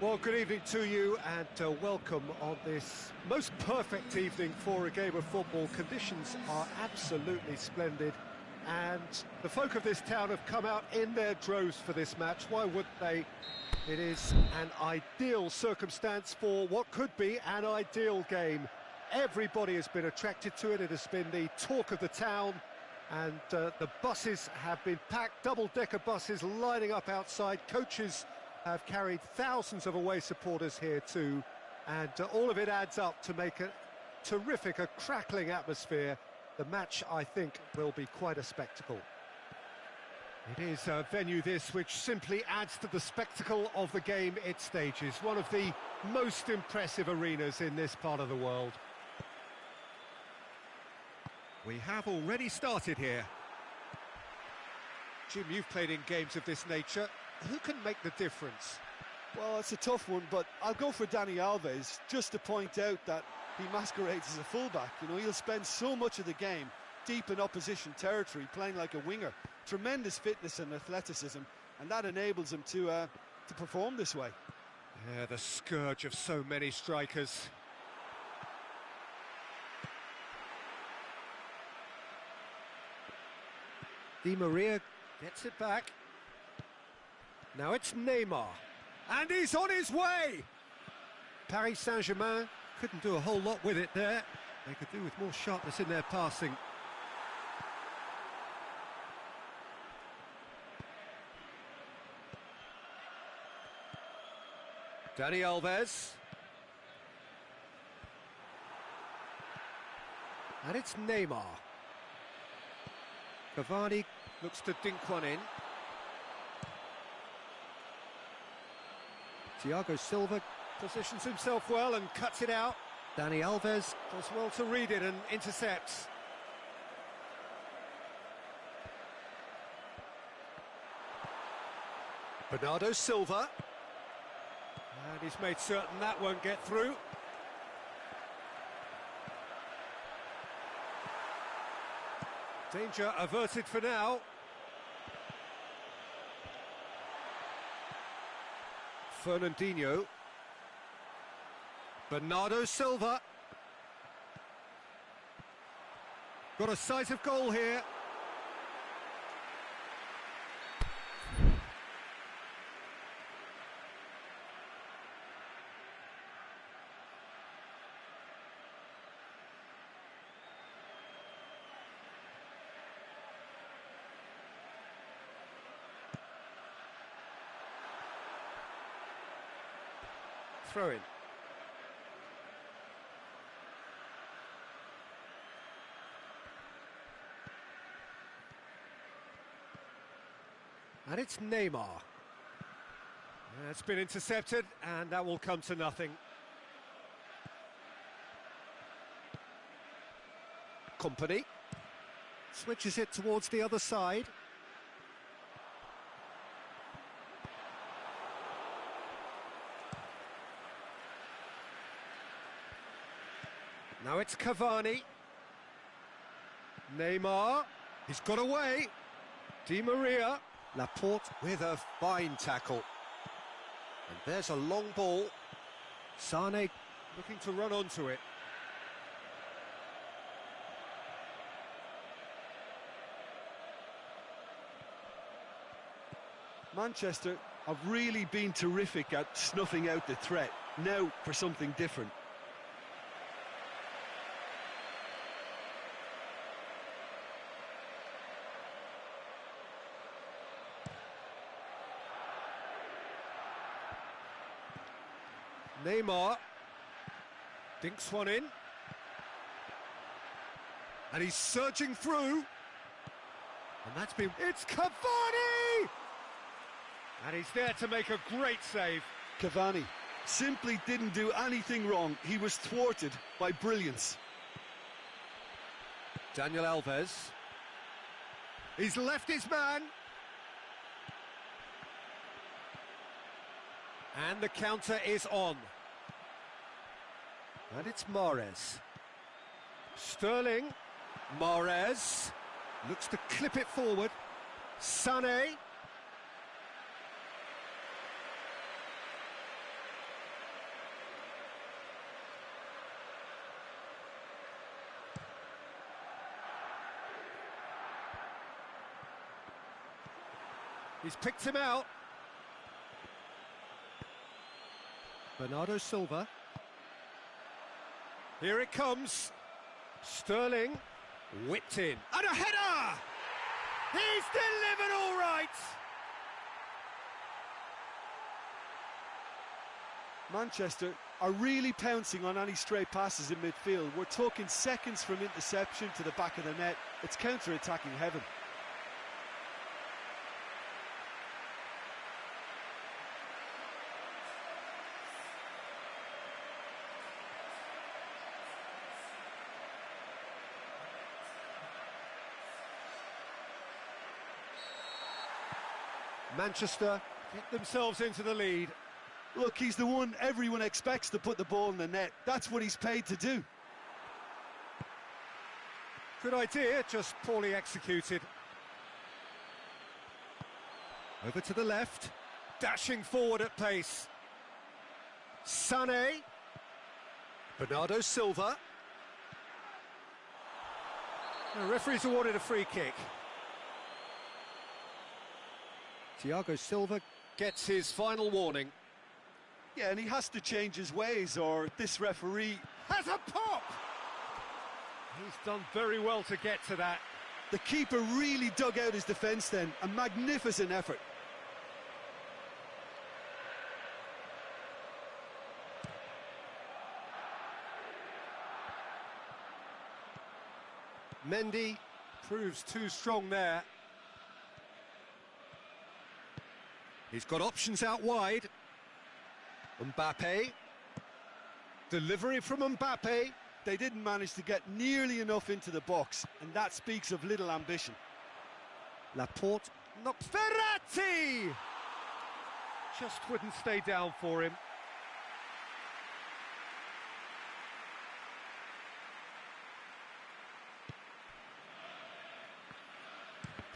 Well, good evening to you and welcome on this most perfect evening for a game of football. Conditions are absolutely splendid and the folk of this town have come out in their droves for this match. Why wouldn't they? It is an ideal circumstance for what could be an ideal game. Everybody has been attracted to it. It has been the talk of the town and the buses have been packed, double-decker buses lining up outside. Coaches have carried thousands of away supporters here too, and all of it adds up to make a terrific, a crackling atmosphere. The match, I think, will be quite a spectacle. It is a venue this which simply adds to the spectacle of the game it stages. One of the most impressive arenas in this part of the world. We have already started here. Jim, you've played in games of this nature. Who can make the difference? Well, it's a tough one, but I'll go for Dani Alves, just to point out that he masquerades as a fullback. You know, he'll spend so much of the game deep in opposition territory, playing like a winger. Tremendous fitness and athleticism, and that enables him to perform this way. Yeah, the scourge of so many strikers. Di Maria gets it back. Now it's Neymar, and he's on his way! Paris Saint-Germain couldn't do a whole lot with it there. They could do with more sharpness in their passing. Dani Alves. And it's Neymar. Cavani looks to dink one in. Thiago Silva positions himself well and cuts it out. Dani Alves does well to read it and intercepts. Bernardo Silva. And he's made certain that won't get through. Danger averted for now. Fernandinho. Bernardo Silva. Got a sight of goal here. Throw in. And it's Neymar. It's been intercepted, and that will come to nothing. Company switches it towards the other side. Now it's Cavani. Neymar. He's got away. Di Maria. Laporte with a fine tackle. And there's a long ball. Sane looking to run onto it. Manchester have really been terrific at snuffing out the threat. Now for something different. Neymar dinks one in, and he's surging through, and that's been... It's Cavani! And he's there to make a great save. Cavani simply didn't do anything wrong. He was thwarted by brilliance. Daniel Alves. He's left his man. And the counter is on. And it's Mahrez. Sterling. Mahrez. Looks to clip it forward. Sané. He's picked him out. Bernardo Silva. Here it comes. Sterling. Whipped in. And a header! He's delivered all right! Manchester are really pouncing on any stray passes in midfield. We're talking seconds from interception to the back of the net. It's counter-attacking heaven. Manchester get themselves into the lead. Look, he's the one everyone expects to put the ball in the net. That's what he's paid to do. Good idea, just poorly executed. Over to the left, dashing forward at pace. Sané. Bernardo Silva. The referee's awarded a free kick. Thiago Silva gets his final warning. Yeah, and he has to change his ways, or this referee Has a pop! He's done very well to get to that. The keeper really dug out his defence then. A magnificent effort. Mendy proves too strong there. He's got options out wide. Mbappe. Delivery from Mbappe. They didn't manage to get nearly enough into the box, and that speaks of little ambition. Laporte knocks Verratti! Just wouldn't stay down for him.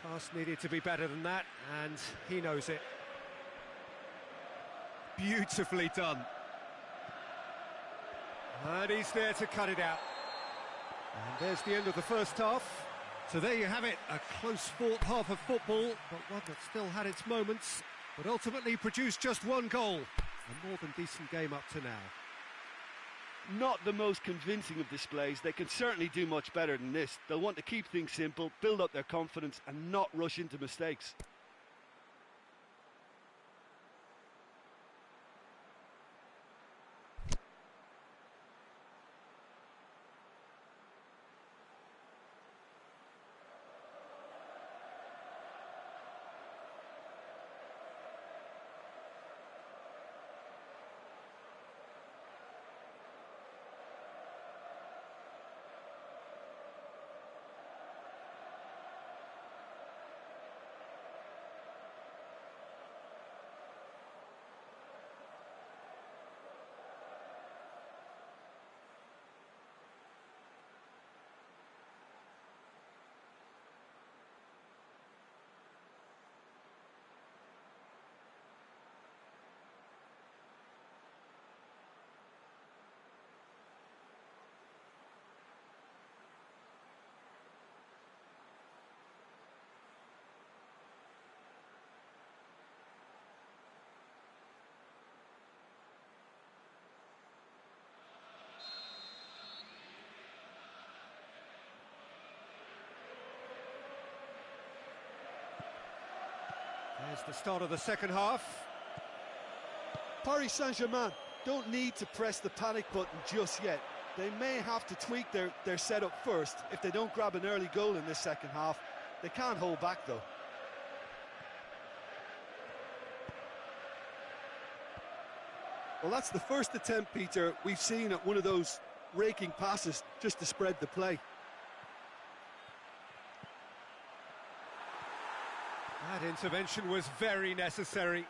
Pass needed to be better than that, and he knows it. Beautifully done. And he's there to cut it out. And there's the end of the first half. So there you have it, a close-fought half of football, but one that still had its moments, but ultimately produced just one goal. A more than decent game up to now. Not the most convincing of displays. They can certainly do much better than this. They'll want to keep things simple, build up their confidence, and not rush into mistakes. There's the start of the second half. Paris Saint-Germain don't need to press the panic button just yet. They may have to tweak their setup first if they don't grab an early goal in this second half. They can't hold back though. Well, that's the first attempt, Peter, we've seen at one of those raking passes just to spread the play. That intervention was very necessary.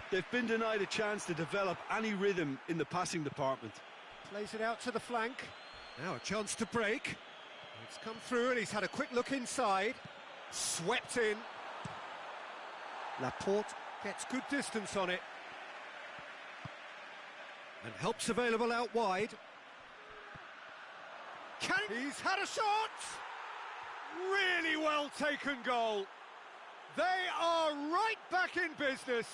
They've been denied a chance to develop any rhythm in the passing department. Plays it out to the flank. Now a chance to break. It's come through and he's had a quick look inside. Swept in. Laporte gets good distance on it. And help's available out wide. He's had a shot! Really well taken goal. They are right back in business.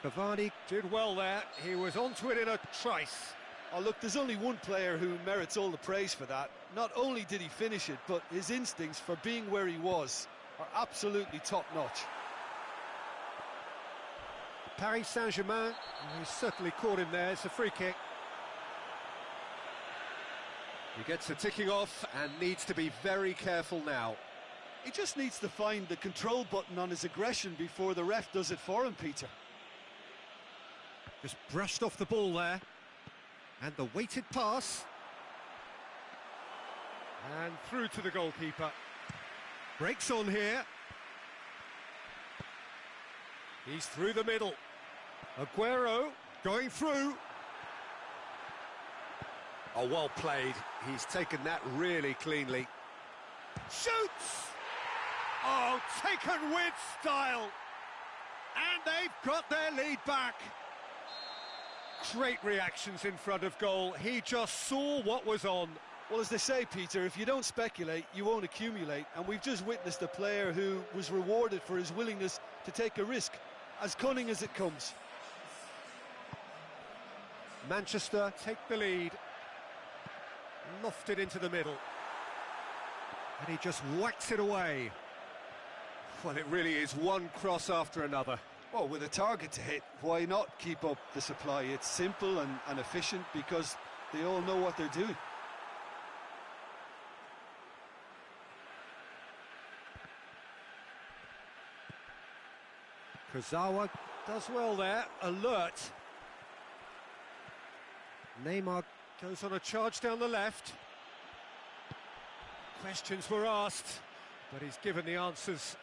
Cavani did well there. He was onto it in a trice. Oh, look, there's only one player who merits all the praise for that. Not only did he finish it, but his instincts for being where he was are absolutely top-notch. Paris Saint-Germain, he's certainly caught him there. It's a free kick. He gets a ticking off and needs to be very careful now. He just needs to find the control button on his aggression before the ref does it for him, Peter. Just brushed off the ball there. And the weighted pass. And through to the goalkeeper. Breaks on here. He's through the middle. Aguero going through. Oh, well played. He's taken that really cleanly. Shoots! Oh, taken with style. And they've got their lead back. Great reactions in front of goal. He just saw what was on. Well, as they say, Peter, if you don't speculate, you won't accumulate. And we've just witnessed a player who was rewarded for his willingness to take a risk, as cunning as it comes. Manchester take the lead. Lofted into the middle. And he just whacks it away. Well, it really is one cross after another. Well, with a target to hit, why not keep up the supply? It's simple and efficient because they all know what they're doing. Kurzawa does well there, alert. Neymar goes on a charge down the left. Questions were asked, but he's given the answers.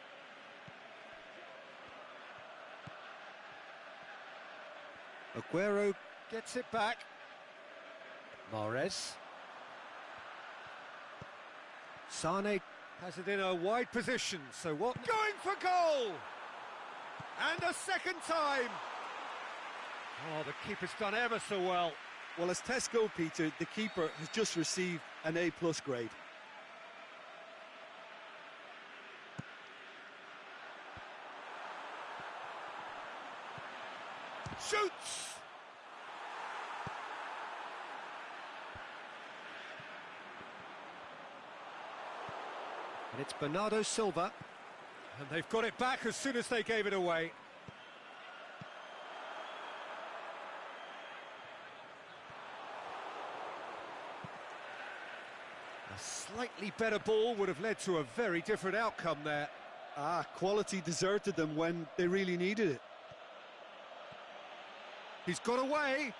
Aguero gets it back. Mahrez. Sane has it in a wide position, so what? Going for goal! And a second time! Oh, the keeper's done ever so well. Well, as tests go, Peter, the keeper has just received an A+ grade. Shoots! And it's Bernardo Silva. And they've got it back as soon as they gave it away. A slightly better ball would have led to a very different outcome there. Quality deserted them when they really needed it. He's got away.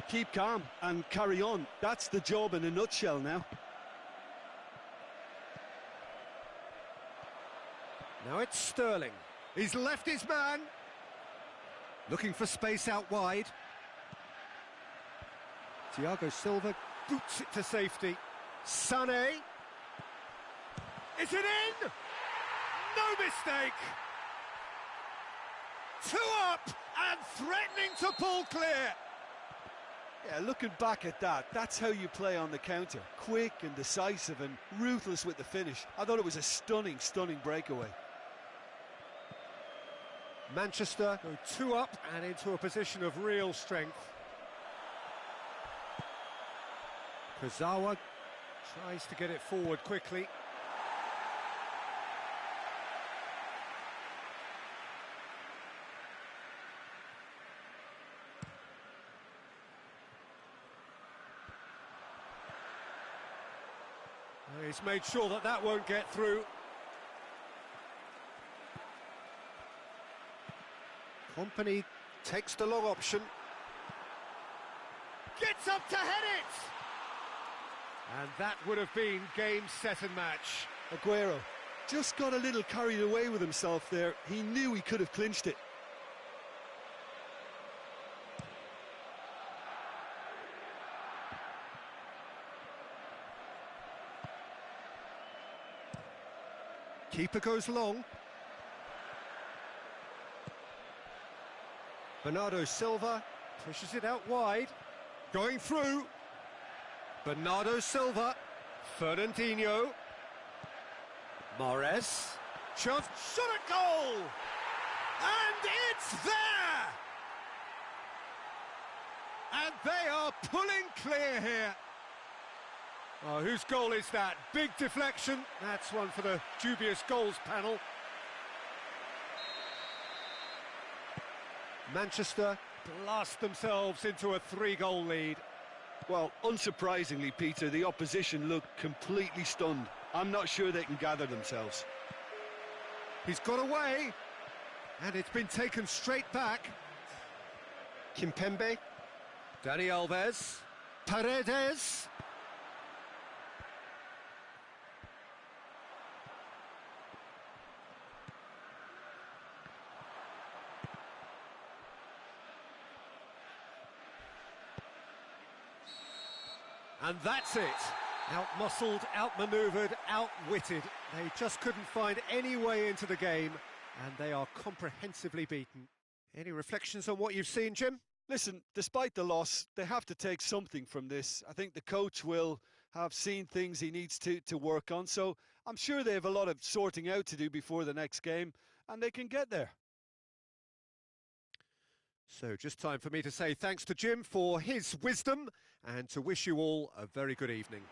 Keep calm and carry on. That's the job in a nutshell now. Now it's Sterling. He's left his man. Looking for space out wide. Thiago Silva boots it to safety. Sané. Is it in? No mistake. Two up and threatening to pull clear. Yeah, looking back at that, that's how you play on the counter. Quick and decisive and ruthless with the finish. I thought it was a stunning, stunning breakaway. Manchester go two up and into a position of real strength. Kurzawa tries to get it forward quickly. He's made sure that that won't get through. Company takes the long option. Gets up to head it! And that would have been game, set and match. Aguero just got a little carried away with himself there. He knew he could have clinched it. Keeper goes long. Bernardo Silva pushes it out wide. Going through. Bernardo Silva. Fernandinho. Mahrez. Chance. Shot at goal! And it's there! And they are pulling clear here. Oh, whose goal is that? Big deflection. That's one for the dubious goals panel. Manchester blast themselves into a 3-goal lead. Well, unsurprisingly, Peter, the opposition looked completely stunned. I'm not sure they can gather themselves. He's got away, and it's been taken straight back. Kimpembe. Dani Alves. Paredes. And that's it. Out-muscled, out-manoeuvred, outwitted. They just couldn't find any way into the game, and they are comprehensively beaten. Any reflections on what you've seen, Jim? Listen, despite the loss, they have to take something from this. I think the coach will have seen things he needs to work on, so I'm sure they have a lot of sorting out to do before the next game, and they can get there. So just time for me to say thanks to Jim for his wisdom and to wish you all a very good evening.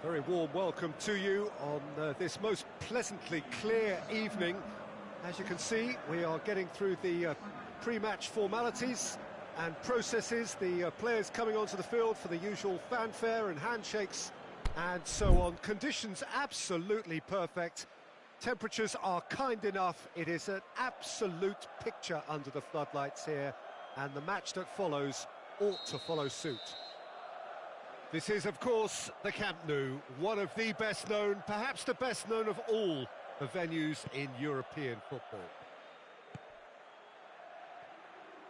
Very warm welcome to you on this most pleasantly clear evening. As you can see, we are getting through the pre-match formalities and processes, the players coming onto the field for the usual fanfare and handshakes and so on. Conditions absolutely perfect. Temperatures are kind enough. It is an absolute picture under the floodlights here, and the match that follows ought to follow suit. This is, of course, the Camp Nou, one of the best known, perhaps the best known of all the venues in European football.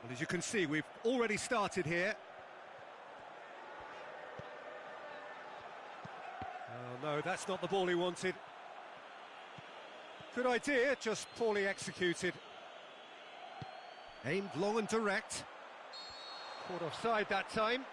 Well, as you can see, we've already started here. Oh, no, that's not the ball he wanted. Good idea, just poorly executed. Aimed long and direct. Caught offside that time.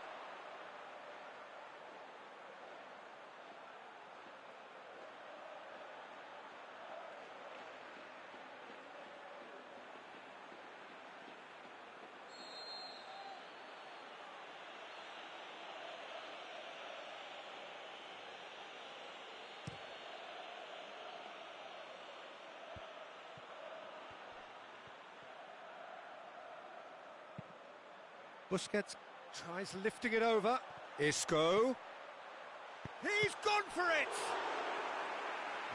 Busquets tries lifting it over. Isco. He's gone for it!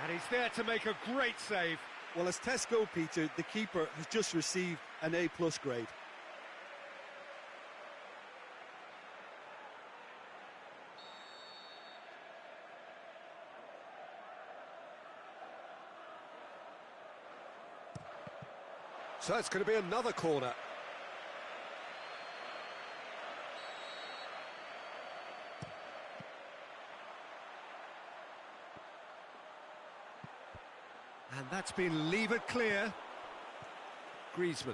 And he's there to make a great save. Well, as tests go, Peter, the keeper has just received an A+ grade. So it's going to be another corner. And that's been levered clear. Griezmann.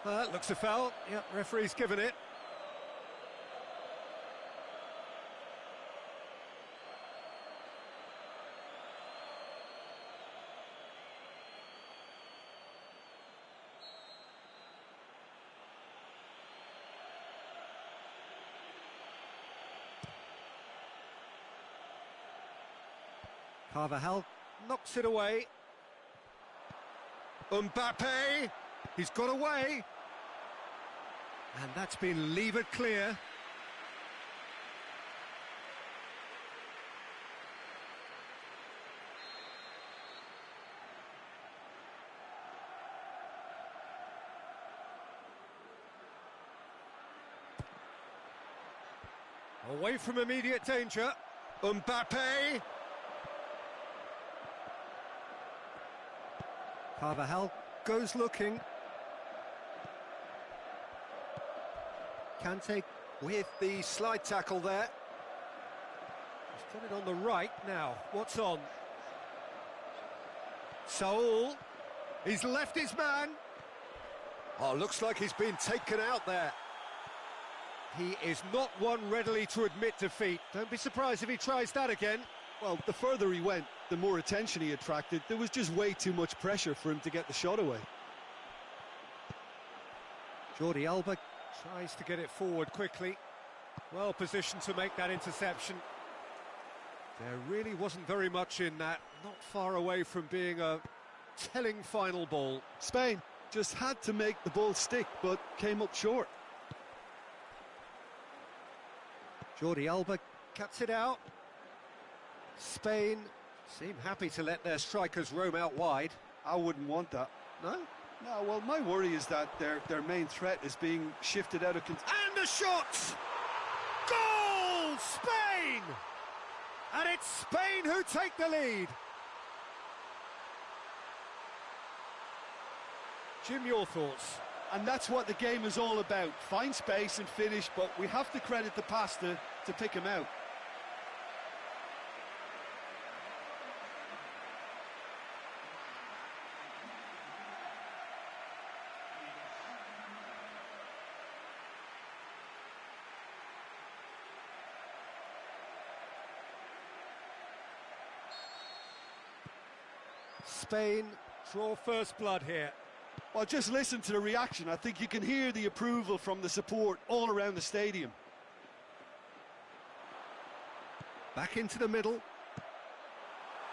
Looks a foul. Yep, referee's given it. Carvajal knocks it away. Mbappe, he's got away. And that's been levered clear. Away from immediate danger. Mbappe. Carvajal goes looking. Kante with the slide tackle there. He's got it on the right now. What's on? Saul. He's left his man. Oh, looks like he's been taken out there. He is not one readily to admit defeat. Don't be surprised if he tries that again. Well, the further he went, the more attention he attracted. There was just way too much pressure for him to get the shot away. Jordi Alba tries to get it forward quickly. Well positioned to make that interception. There really wasn't very much in that. Not far away from being a telling final ball. Spain just had to make the ball stick, but came up short. Jordi Alba cuts it out. Spain seem happy to let their strikers roam out wide. I wouldn't want that. No? No, well, my worry is that their main threat is being shifted out of control. And the shot! Goal! Spain! And it's Spain who take the lead. Jim, your thoughts? And that's what the game is all about. Find space and finish, but we have to credit the pass to pick him out. Spain draw first blood here. Well, just listen to the reaction. I think you can hear the approval from the support all around the stadium. Back into the middle.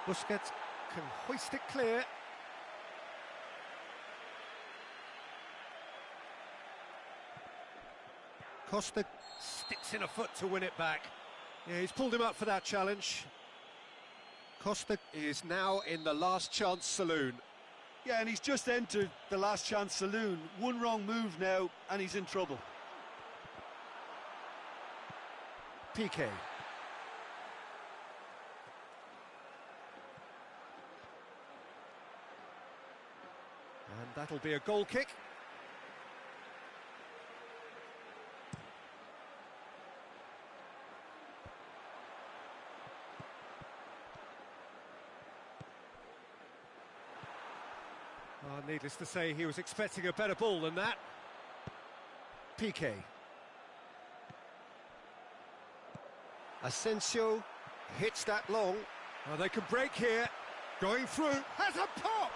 Busquets can hoist it clear. Costa sticks in a foot to win it back. Yeah, he's pulled him up for that challenge. Costa is now in the last chance saloon. Yeah, and he's just entered the last chance saloon. One wrong move now, and he's in trouble. Piqué. And that'll be a goal kick. Needless to say, he was expecting a better ball than that. Piqué. Asensio hits that long. Oh, they can break here. Going through. Has a pop!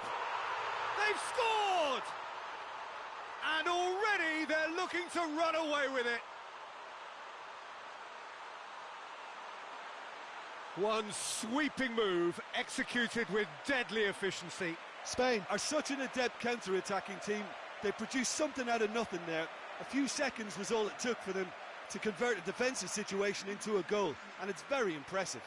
They've scored! And already they're looking to run away with it. One sweeping move executed with deadly efficiency. Spain are such an adept counter-attacking team. They produced something out of nothing there. A few seconds was all it took for them to convert a defensive situation into a goal, and it's very impressive.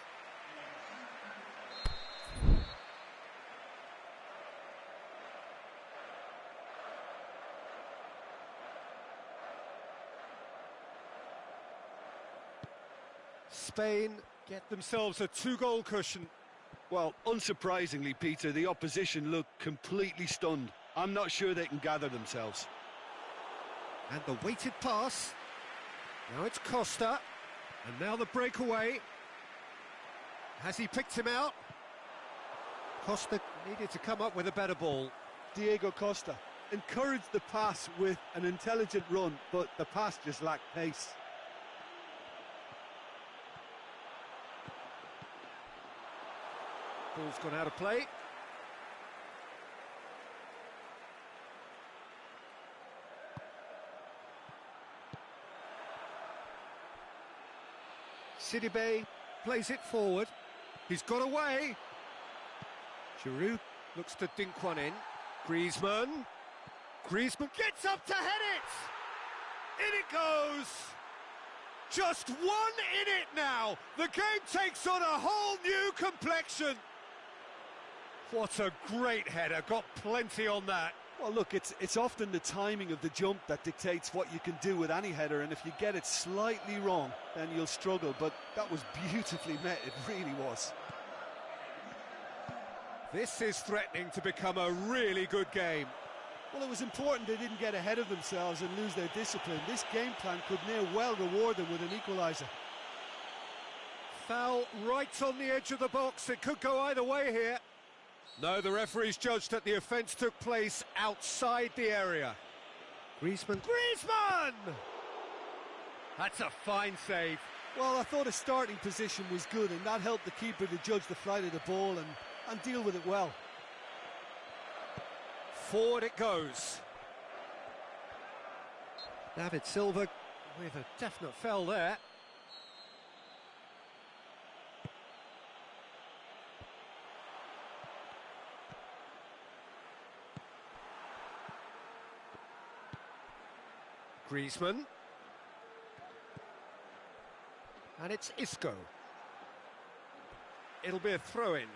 Spain get themselves a 2-goal cushion. Well, unsurprisingly, Peter, the opposition look completely stunned. I'm not sure they can gather themselves. And the weighted pass. Now it's Costa. And now the breakaway. Has he picked him out? Costa needed to come up with a better ball. Diego Costa encouraged the pass with an intelligent run, but the pass just lacked pace. Ball's gone out of play. Sidibe plays it forward. He's got away. Giroud looks to dink one in. Griezmann gets up to head it! In it goes! Just one in it now! The game takes on a whole new complexion! What a great header, got plenty on that. Well, look, it's often the timing of the jump that dictates what you can do with any header, and if you get it slightly wrong, then you'll struggle, but that was beautifully met, it really was. This is threatening to become a really good game. Well, it was important they didn't get ahead of themselves and lose their discipline. This game plan could near well reward them with an equaliser. Foul right on the edge of the box, it could go either way here. No, the referee's judged that the offence took place outside the area. Griezmann! That's a fine save. Well, I thought his starting position was good, and that helped the keeper to judge the flight of the ball and deal with it well. Forward it goes. David Silva with a definite foul there. Griezmann. And it's Isco. It'll be a throw-in.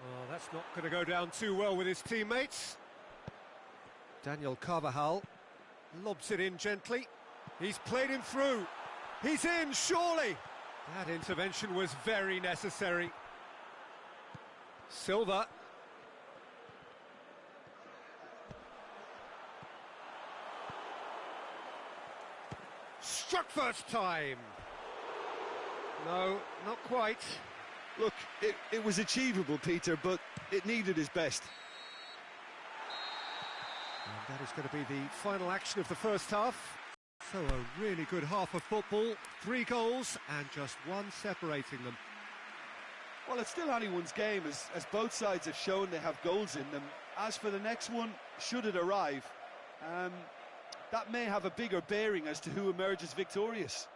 Oh, that's not going to go down too well with his teammates. Daniel Carvajal lobs it in gently. He's played him through. He's in, surely. That intervention was very necessary. Silva. Struck first time. No, not quite. Look, it was achievable, Peter, but it needed his best. And that is going to be the final action of the first half. So a really good half of football, 3 goals and just one separating them. Well, it's still anyone's game, as both sides have shown they have goals in them. As for the next one, should it arrive, that may have a bigger bearing as to who emerges victorious.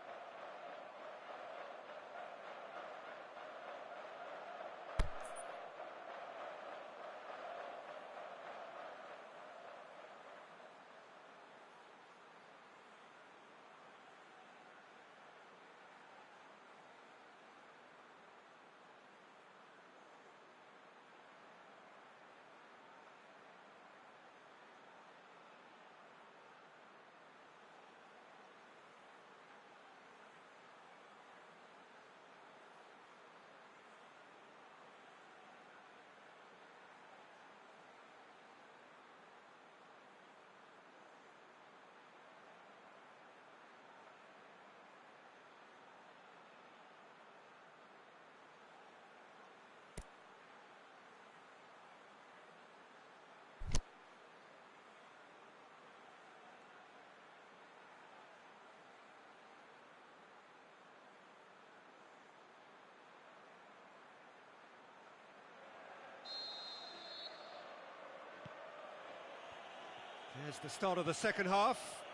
There's the start of the second half.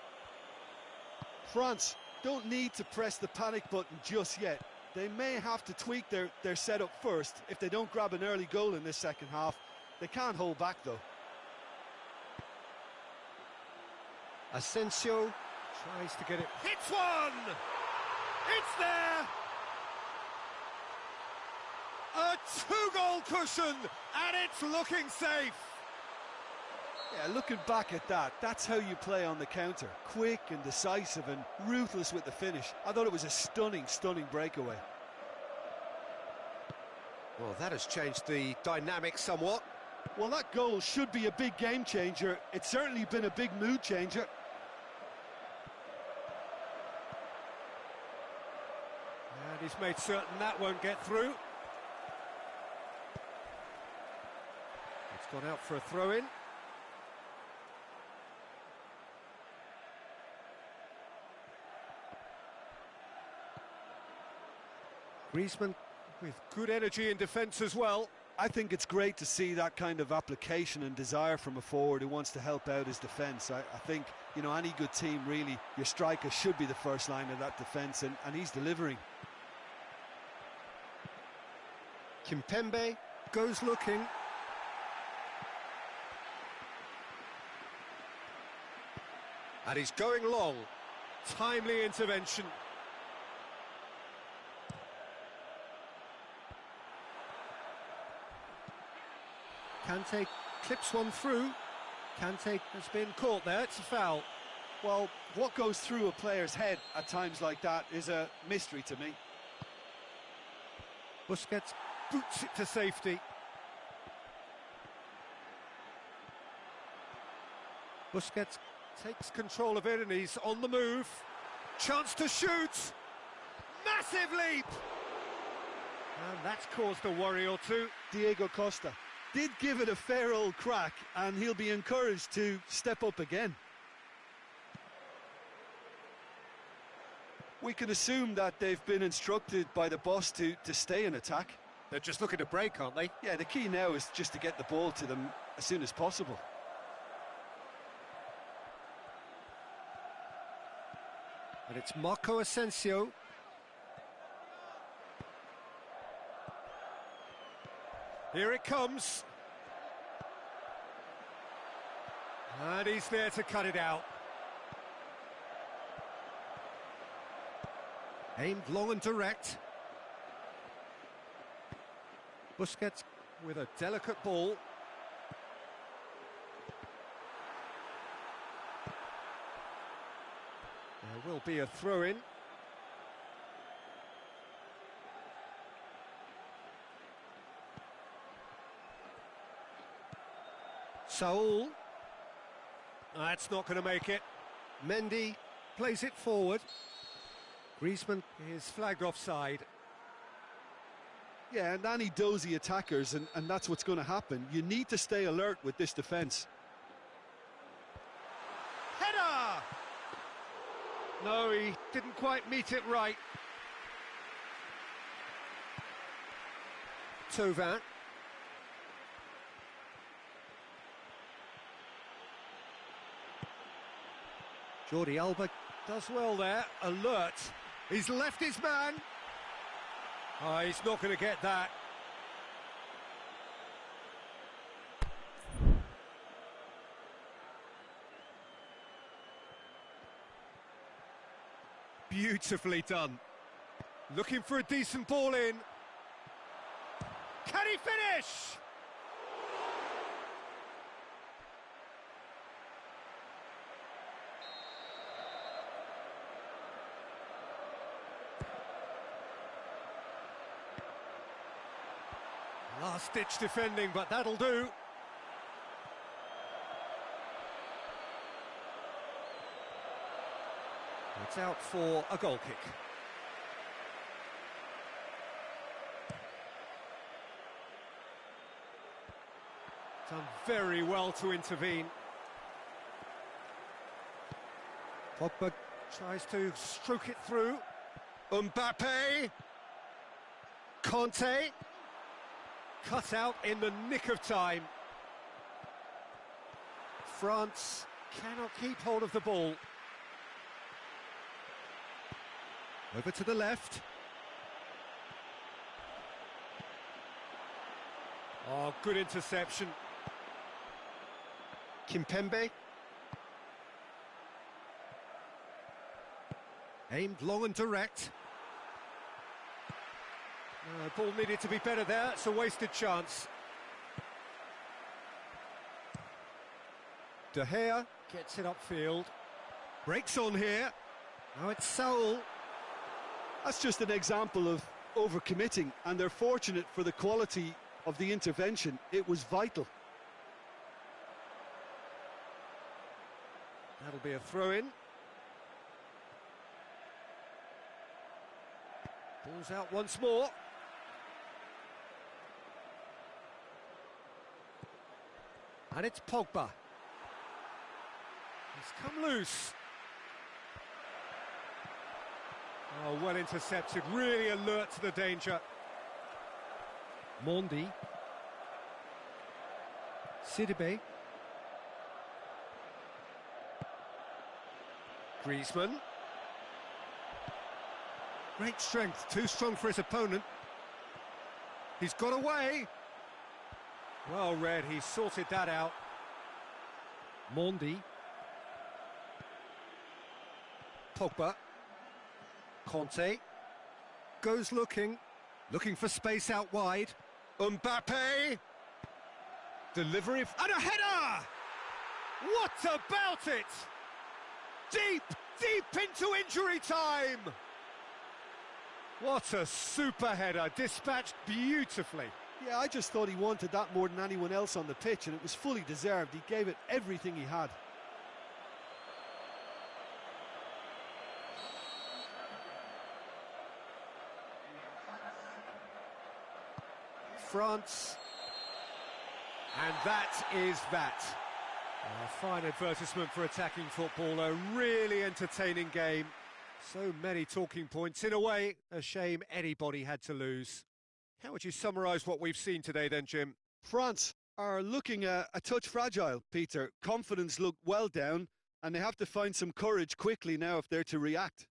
France don't need to press the panic button just yet. They may have to tweak their setup first if they don't grab an early goal in this second half. They can't hold back though. Asensio tries to get it. Hits one! It's there! A two-goal cushion, and it's looking safe. Yeah, looking back at that, that's how you play on the counter. Quick and decisive and ruthless with the finish. I thought it was a stunning, stunning breakaway. Well, that has changed the dynamic somewhat. Well, that goal should be a big game changer. It's certainly been a big mood changer. And he's made certain that won't get through. It's gone out for a throw-in. Griezmann with good energy in defence as well. I think it's great to see that kind of application and desire from a forward who wants to help out his defence. I think, you know, any good team, really, your striker should be the first line of that defence, and he's delivering. Kimpembe goes looking. And he's going long. Timely intervention. Kante clips one through. Kante has been caught there, it's a foul. Well, what goes through a player's head at times like that is a mystery to me. Busquets boots it to safety. Busquets takes control of it and he's on the move. Chance to shoot! Massive leap! And that's caused a worry or two. Diego Costa did give it a fair old crack, and he'll be encouraged to step up again. We can assume that they've been instructed by the boss to stay in attack. They're just looking to break, aren't they? Yeah, the key now is just to get the ball to them as soon as possible. And it's Marco Asensio. Here it comes. And he's there to cut it out. Aimed long and direct. Busquets with a delicate ball. There will be a throw-in. Saul. That's not going to make it. Mendy plays it forward. Griezmann is flagged offside. Yeah, and any dozy attackers, and that's what's going to happen. You need to stay alert with this defence. Header! No, he didn't quite meet it right. Thauvin. Jordi Alba does well there, alert. He's left his man. Oh, he's not going to get that. Beautifully done. Looking for a decent ball in. Can he finish? Last-ditch defending, but that'll do. It's out for a goal kick. Done very well to intervene. Pogba tries to stroke it through. Mbappe. Conte. Cut out in the nick of time. France cannot keep hold of the ball. Over to the left. Oh, good interception. Kimpembe. Aimed long and direct. Ball needed to be better there. It's a wasted chance. De Gea gets it upfield. Breaks on here. Now it's Saul. That's just an example of overcommitting, and they're fortunate for the quality of the intervention. It was vital. That'll be a throw-in. Ball's out once more. And it's Pogba. He's come loose. Oh, well intercepted, really alert to the danger. Mondi. Sidibe. Griezmann. Great strength, too strong for his opponent. He's got away. Well read, he sorted that out. Mondi. Pogba. Conte. Goes looking for space out wide. Mbappe. Delivery, and a header! What about it? Deep into injury time! What a super header, dispatched beautifully. Yeah, I just thought he wanted that more than anyone else on the pitch, and it was fully deserved. He gave it everything he had. France, and that is that. A fine advertisement for attacking football, a really entertaining game. So many talking points. In a way, a shame anybody had to lose. How would you summarise what we've seen today then, Jim? France are looking a touch fragile, Peter. Confidence looked well down, and they have to find some courage quickly now if they're to react.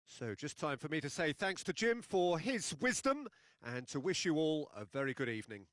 So just time for me to say thanks to Jim for his wisdom and to wish you all a very good evening.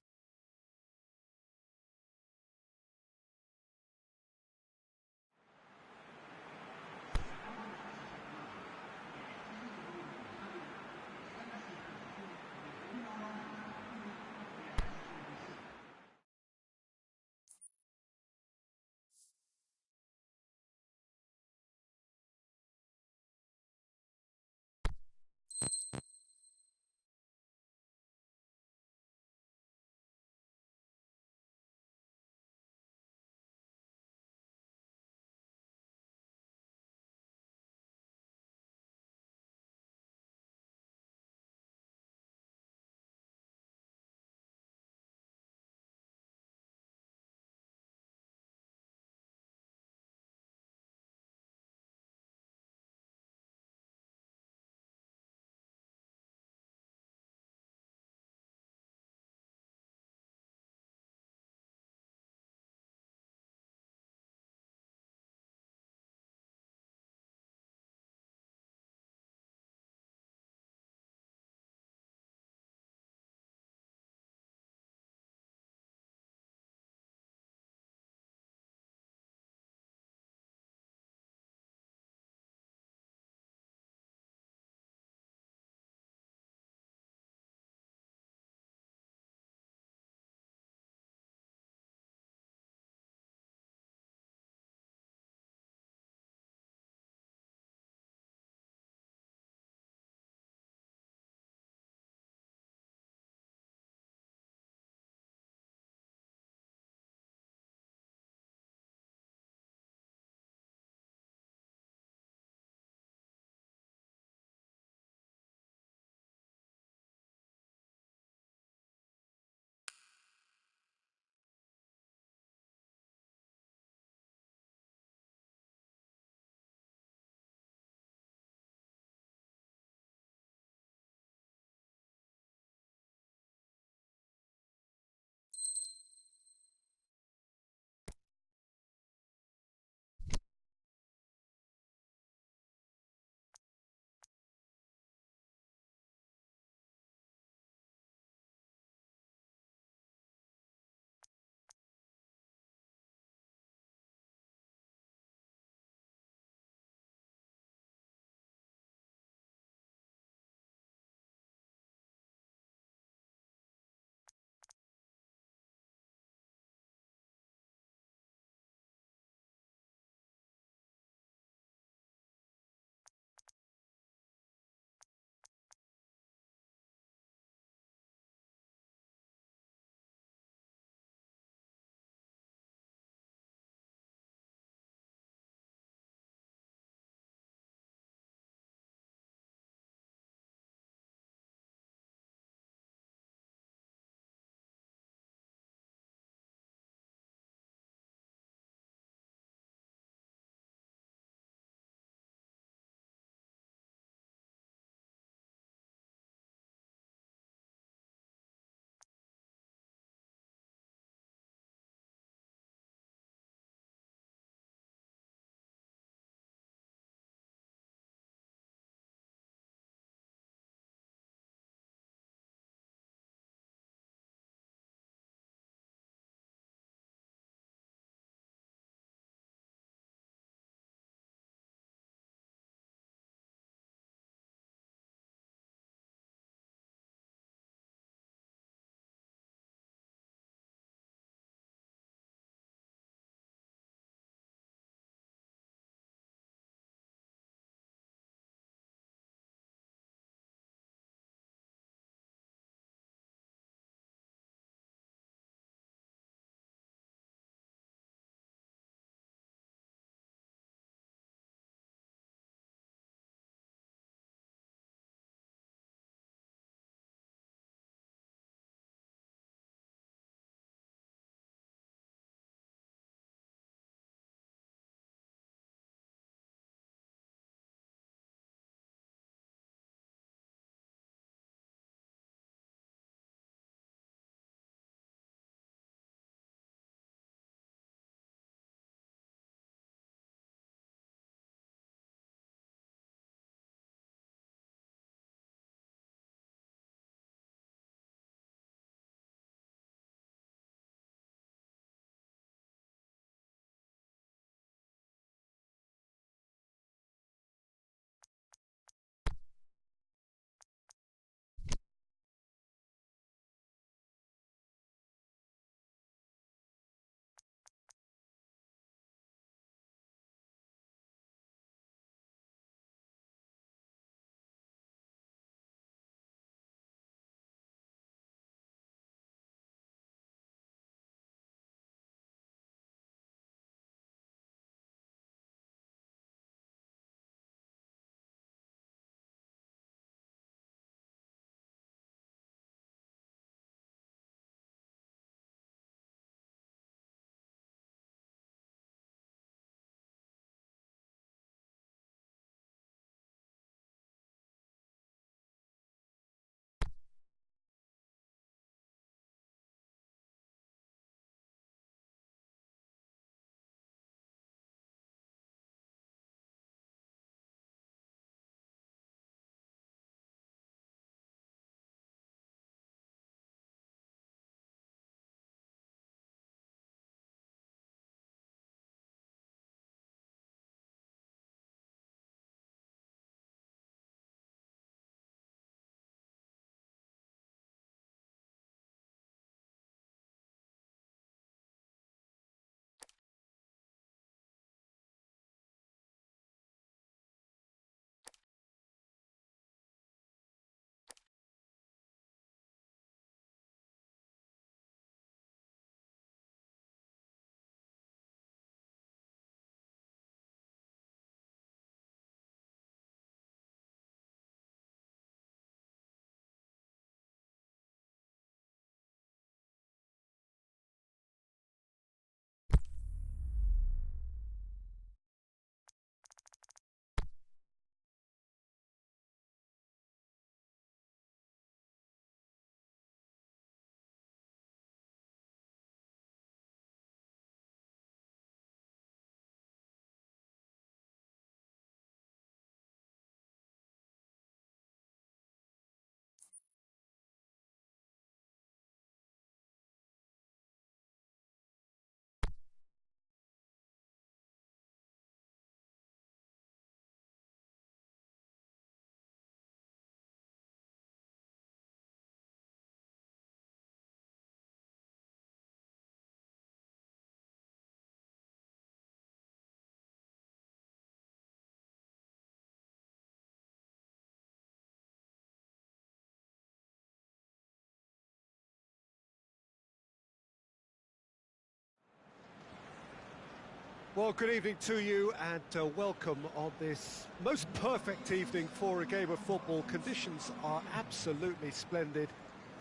Well, good evening to you and welcome on this most perfect evening for a game of football. Conditions are absolutely splendid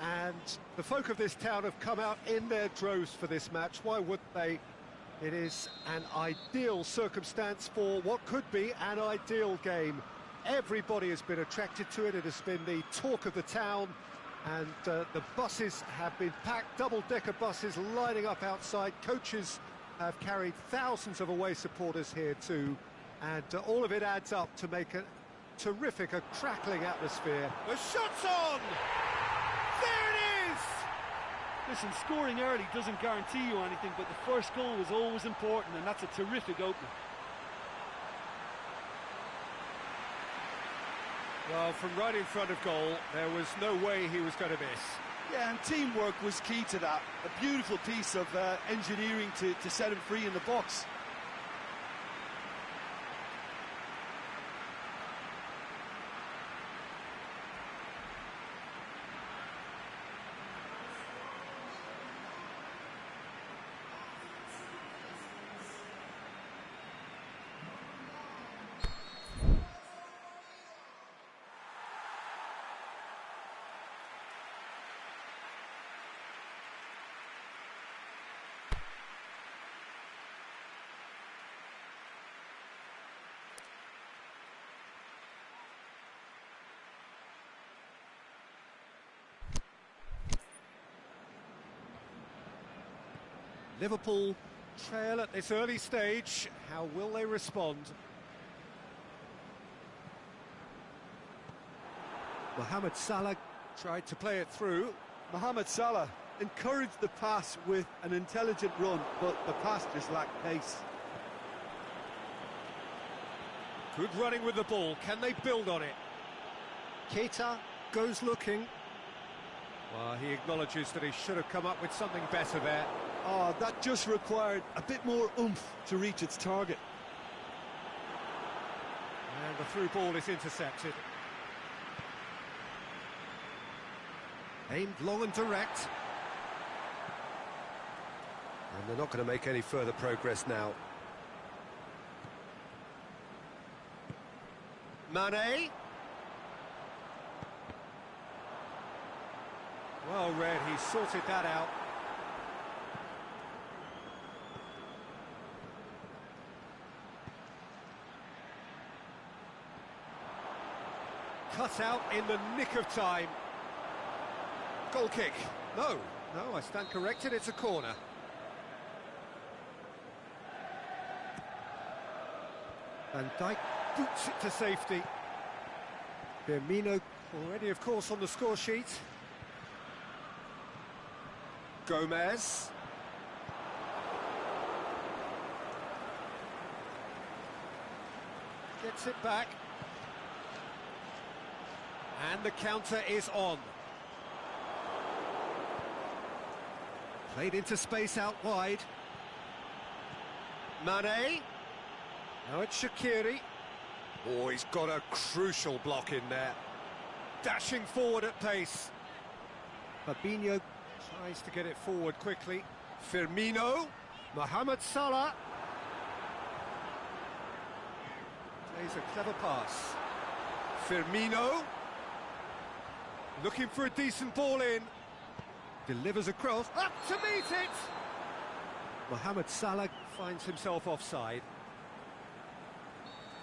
and the folk of this town have come out in their droves for this match. Why wouldn't they? It is an ideal circumstance for what could be an ideal game. Everybody has been attracted to it. It has been the talk of the town and the buses have been packed, double-decker buses lining up outside. Coaches have carried thousands of away supporters here too, and all of it adds up to make a terrific, a crackling atmosphere. The shot's on! There it is! Listen, scoring early doesn't guarantee you anything, but the first goal is always important, and that's a terrific opener. Well, from right in front of goal, there was no way he was going to miss. Yeah, and teamwork was key to that. A beautiful piece of engineering to set him free in the box. Liverpool trail at this early stage. How will they respond? Mohamed Salah tried to play it through. Mohamed Salah encouraged the pass with an intelligent run, but the pass just lacked pace. Good running with the ball. Can they build on it? Keita goes looking. Well, he acknowledges that he should have come up with something better there. Oh, that just required a bit more oomph to reach its target. And the through ball is intercepted. Aimed long and direct. And they're not going to make any further progress now. Mane. Well read, he sorted that out. Cut out in the nick of time. Goal kick. No, I stand corrected, it's a corner. Van Dijk boots it to safety. Firmino already, of course, on the score sheet. Gomez. Gets it back. And the counter is on. Played into space out wide. Mane. Now it's Shaqiri. Oh, he's got a crucial block in there. Dashing forward at pace. Fabinho tries to get it forward quickly. Firmino. Mohamed Salah. Plays a clever pass. Firmino. Looking for a decent ball in. Delivers a cross. Up to meet it! Mohamed Salah finds himself offside.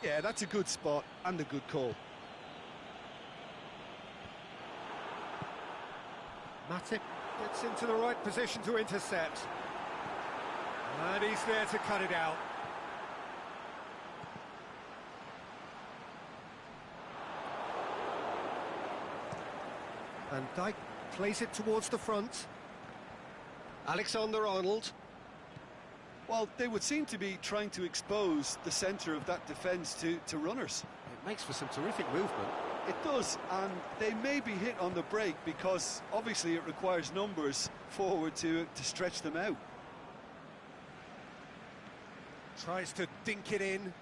Yeah, that's a good spot and a good call. Matip gets into the right position to intercept. And he's there to cut it out. Van Dijk plays it towards the front. Alexander-Arnold. Well, they would seem to be trying to expose the centre of that defence to runners. It makes for some terrific movement. It does, and they may be hit on the break because obviously it requires numbers forward to stretch them out. Tries to dink it in.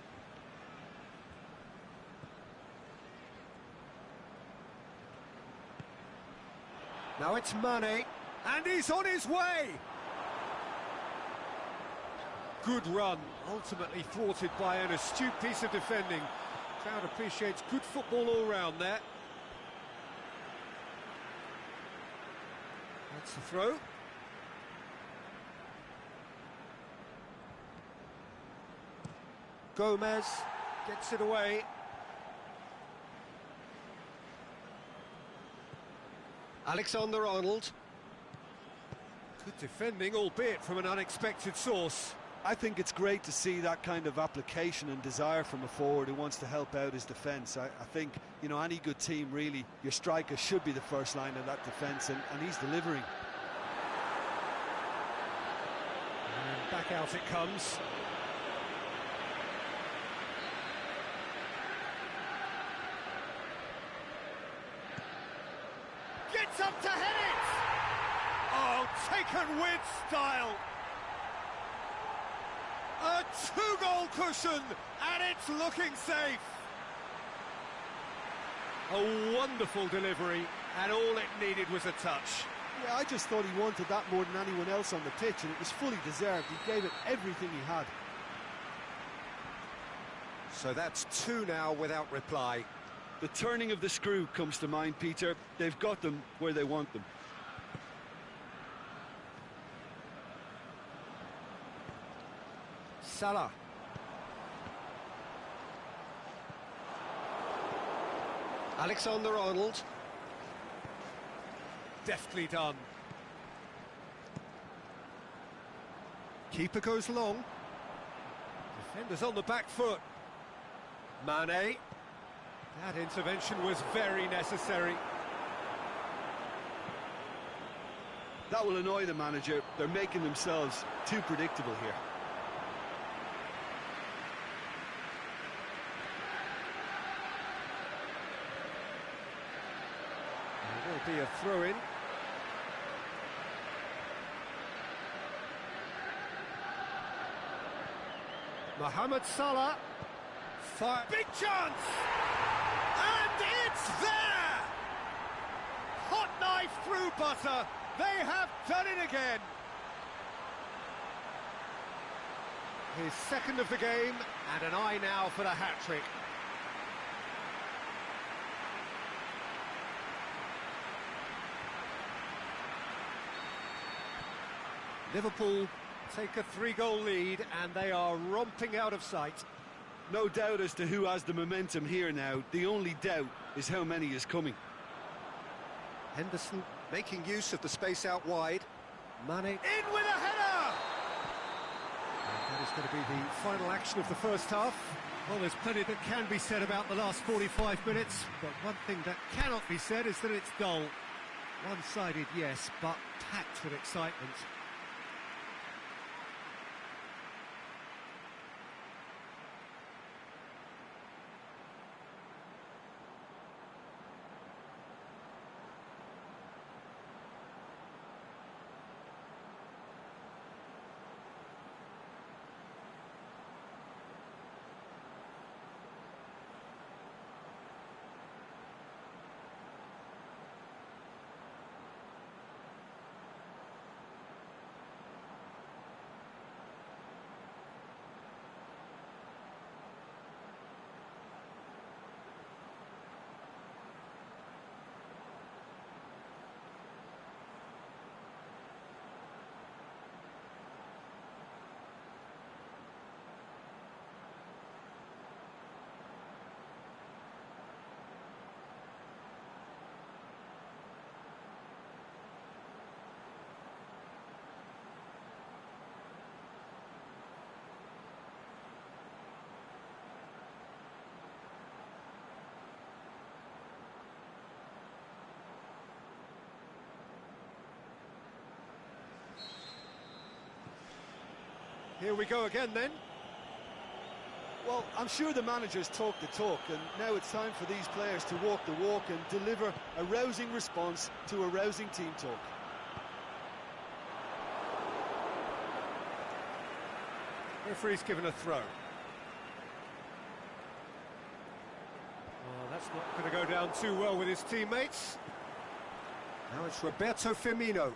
Now it's Mane, and he's on his way! good run, ultimately thwarted by an astute piece of defending. Crowd appreciates good football all round there. That's the throw. Gomez gets it away. Alexander-Arnold. Good defending, albeit from an unexpected source. I think it's great to see that kind of application and desire from a forward who wants to help out his defence. I think, you know, any good team, really, your striker should be the first line of that defence, and he's delivering. And back out it comes. Gets up to head it! Oh, taken with style! A two-goal cushion, and it's looking safe. A wonderful delivery, and all it needed was a touch. Yeah, I just thought he wanted that more than anyone else on the pitch, and it was fully deserved. He gave it everything he had. So that's two now without reply. The turning of the screw comes to mind, Peter. They've got them where they want them. Salah. Alexander-Arnold. Deftly done. Keeper goes long. Defenders on the back foot. Mane. That intervention was very necessary. That will annoy the manager. They're making themselves too predictable here. There will be a throw-in. Mohamed Salah. Fire. Big chance! And it's there! Hot knife through butter. They have done it again. His second of the game, and an eye now for the hat-trick. Liverpool take a 3-goal lead, and they are romping out of sight. No doubt as to who has the momentum here now. The only doubt is how many is coming. Henderson making use of the space out wide. Mane in with a header! And that is going to be the final action of the first half. Well, there's plenty that can be said about the last 45 minutes, but one thing that cannot be said is that it's dull. One-sided, yes, but packed with excitement. Here we go again then. Well, I'm sure the managers talk the talk, and now it's time for these players to walk the walk and deliver a rousing response to a rousing team talk. Referee's given a throw. Oh, that's not going to go down too well with his teammates. Now it's Roberto Firmino.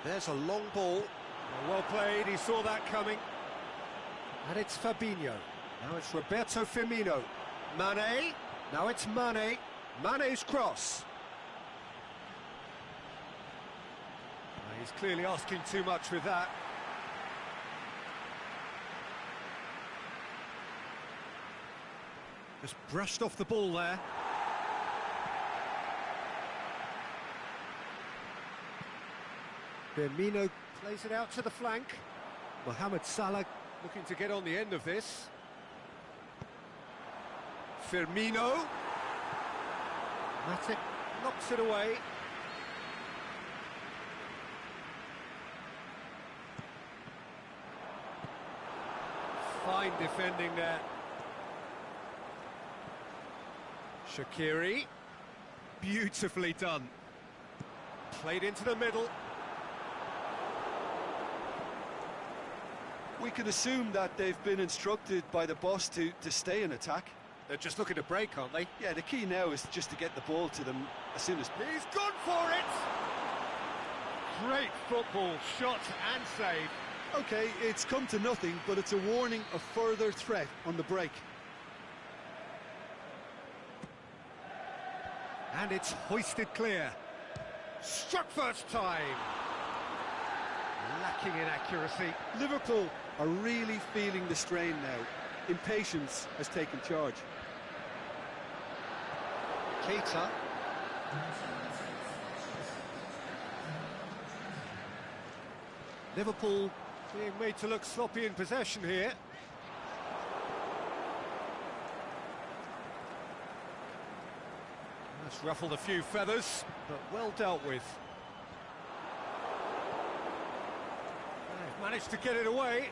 There's a long ball. Well played, he saw that coming. And it's Fabinho. Now it's Roberto Firmino. Mane. Now it's Mane. Mane's cross. He's clearly asking too much with that. Just brushed off the ball there. Firmino plays it out to the flank. Mohamed Salah looking to get on the end of this. Firmino. Matic knocks it away. Fine defending there. Shaqiri. Beautifully done. Played into the middle. We can assume that they've been instructed by the boss to stay in attack. They're just looking to break, aren't they? Yeah, the key now is just to get the ball to them as soon as... He's gone for it! Great football, shot and save. OK, it's come to nothing, but it's a warning of further threat on the break. And it's hoisted clear. Struck first time. Lacking in accuracy. Liverpool are really feeling the strain now. Impatience has taken charge. Keita. Liverpool being made to look sloppy in possession here. That's ruffled a few feathers, but well dealt with. They've managed to get it away.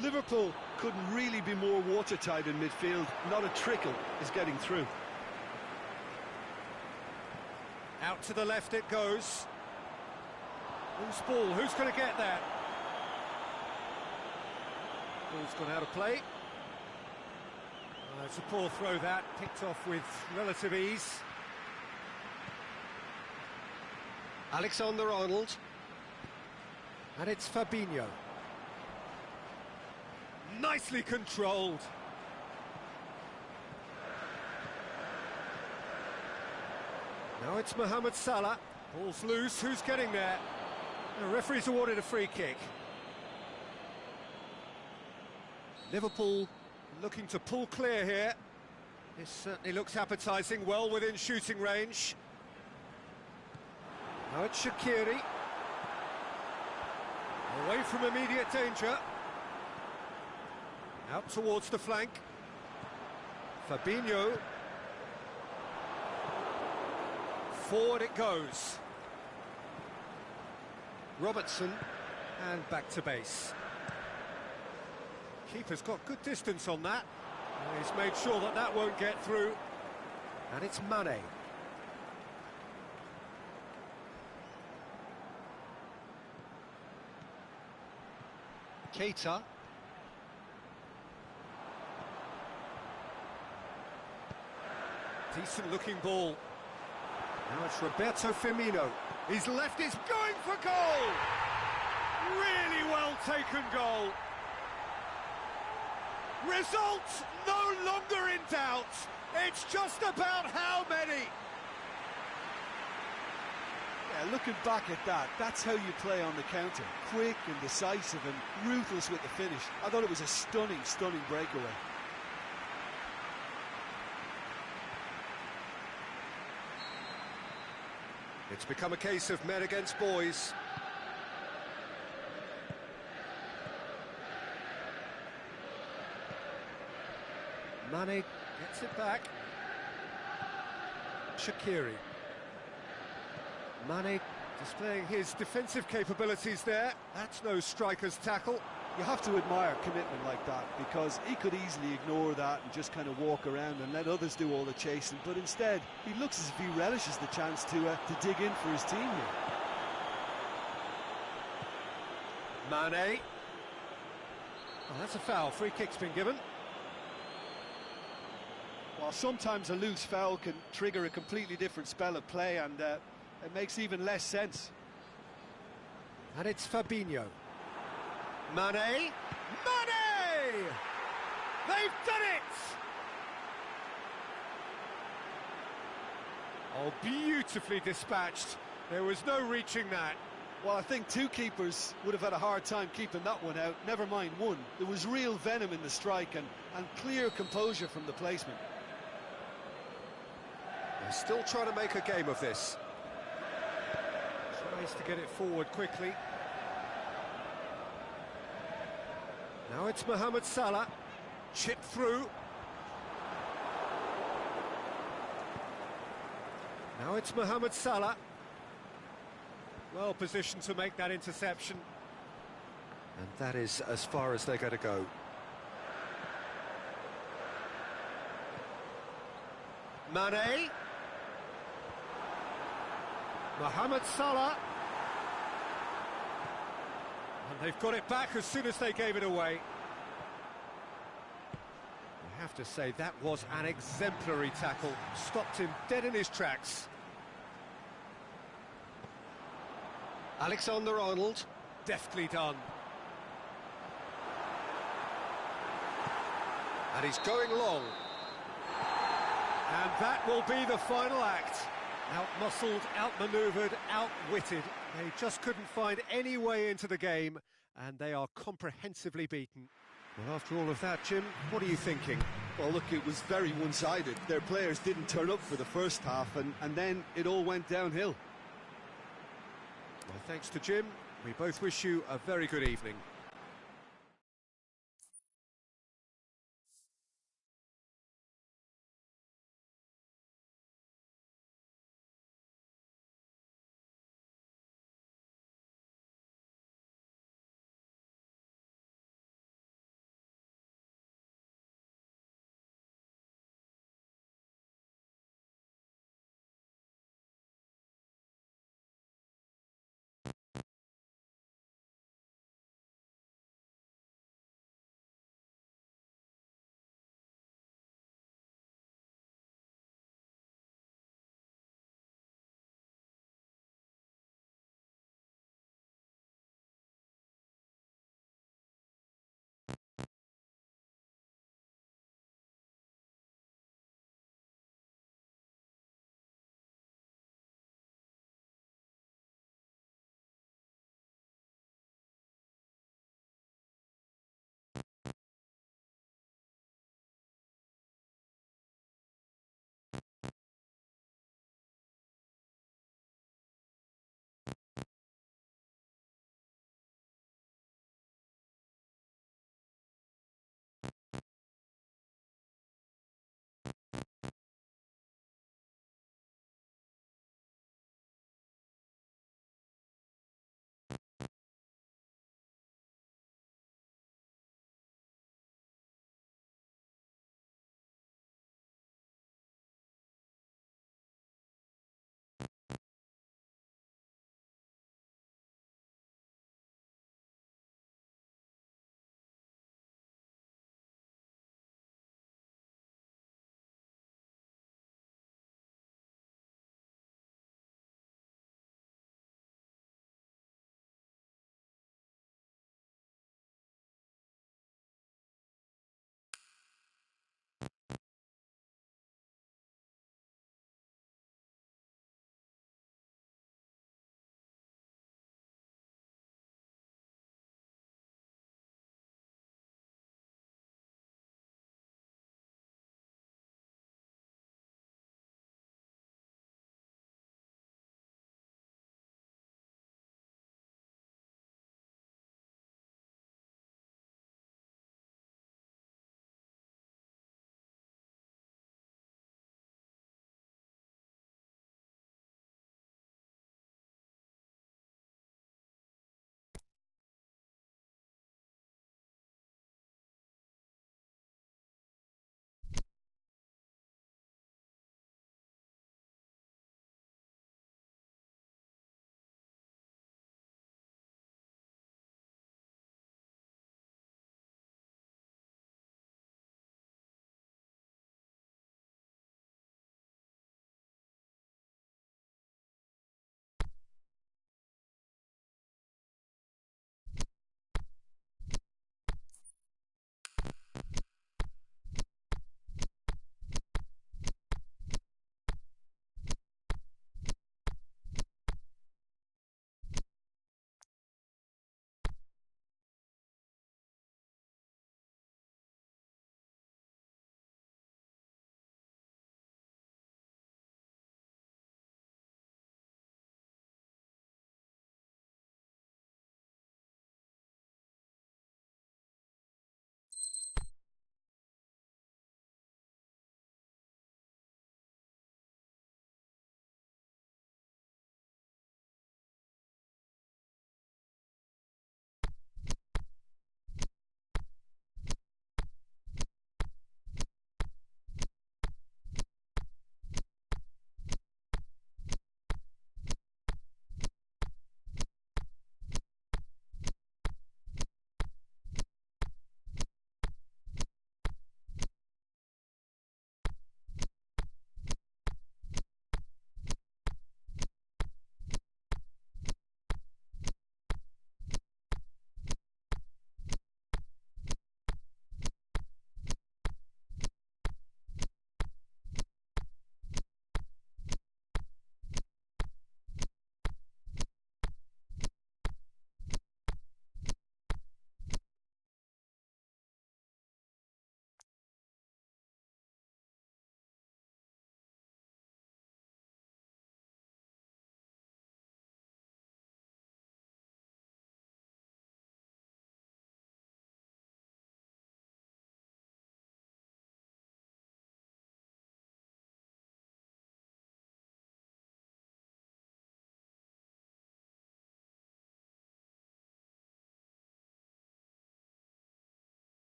Liverpool couldn't really be more watertight in midfield. Not a trickle is getting through. Out to the left it goes. Who's ball? Who's going to get that? Ball's gone out of play. It's a poor throw that, picked off with relative ease. Alexander-Arnold. And it's Fabinho. Nicely controlled. Now it's Mohamed Salah. Ball's loose, who's getting there? The referee's awarded a free kick. Liverpool looking to pull clear here. This certainly looks appetising, well within shooting range. Now it's Shaqiri. Away from immediate danger. Out towards the flank. Fabinho. Forward it goes. Robertson, and back to base. Keeper's got good distance on that. He's made sure that that won't get through. And it's Mane. Keita. Decent looking ball. Now it's Roberto Firmino. His left is going for goal! Really well taken goal. Results no longer in doubt. It's just about how many. Yeah, looking back at that, that's how you play on the counter. Quick and decisive and ruthless with the finish. I thought it was a stunning, stunning breakaway. It's become a case of men against boys. Mane gets it back. Shaqiri. Mane displaying his defensive capabilities there. That's no striker's tackle. You have to admire commitment like that, because he could easily ignore that and just kind of walk around and let others do all the chasing, but instead he looks as if he relishes the chance to dig in for his team here. Mane. Oh, that's a foul. Free kick's been given. Well, sometimes a loose foul can trigger a completely different spell of play, and it makes even less sense. And it's Fabinho. Mane! Mane! They've done it! Oh, beautifully dispatched. There was no reaching that. Well, I think two keepers would have had a hard time keeping that one out, never mind one. There was real venom in the strike and clear composure from the placement. They're still trying to make a game of this. Tries to get it forward quickly. Now it's Mohamed Salah. Chip through. Now it's Mohamed Salah. Well positioned to make that interception. And that is as far as they're going to go. Mane. Mohamed Salah. And they've got it back as soon as they gave it away. I have to say, that was an exemplary tackle. Stopped him dead in his tracks. Alexander-Arnold, deftly done. And he's going long. And that will be the final act. Out-muscled, out-manoeuvred, outwitted. They just couldn't find any way into the game, and they are comprehensively beaten. Well, after all of that, Jim, what are you thinking? Well, look, it was very one-sided. Their players didn't turn up for the first half, and then it all went downhill. Well, thanks to Jim, we both wish you a very good evening.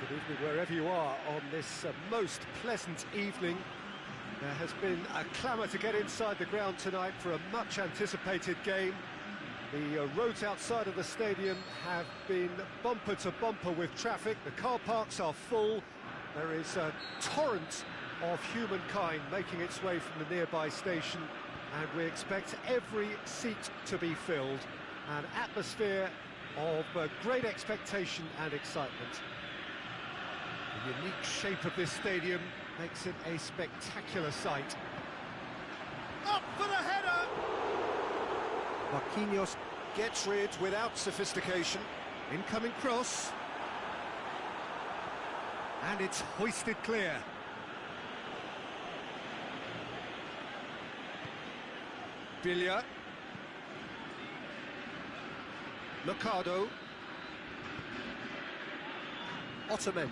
Good evening wherever you are on this most pleasant evening. There has been a clamour to get inside the ground tonight for a much anticipated game. The roads outside of the stadium have been bumper to bumper with traffic. The car parks are full. There is a torrent of humankind making its way from the nearby station, and we expect every seat to be filled. An atmosphere of great expectation and excitement. The unique shape of this stadium makes it a spectacular sight. Up for the header! Marquinhos gets rid without sophistication. Incoming cross. And it's hoisted clear. Villa. Mercado. Otamendi.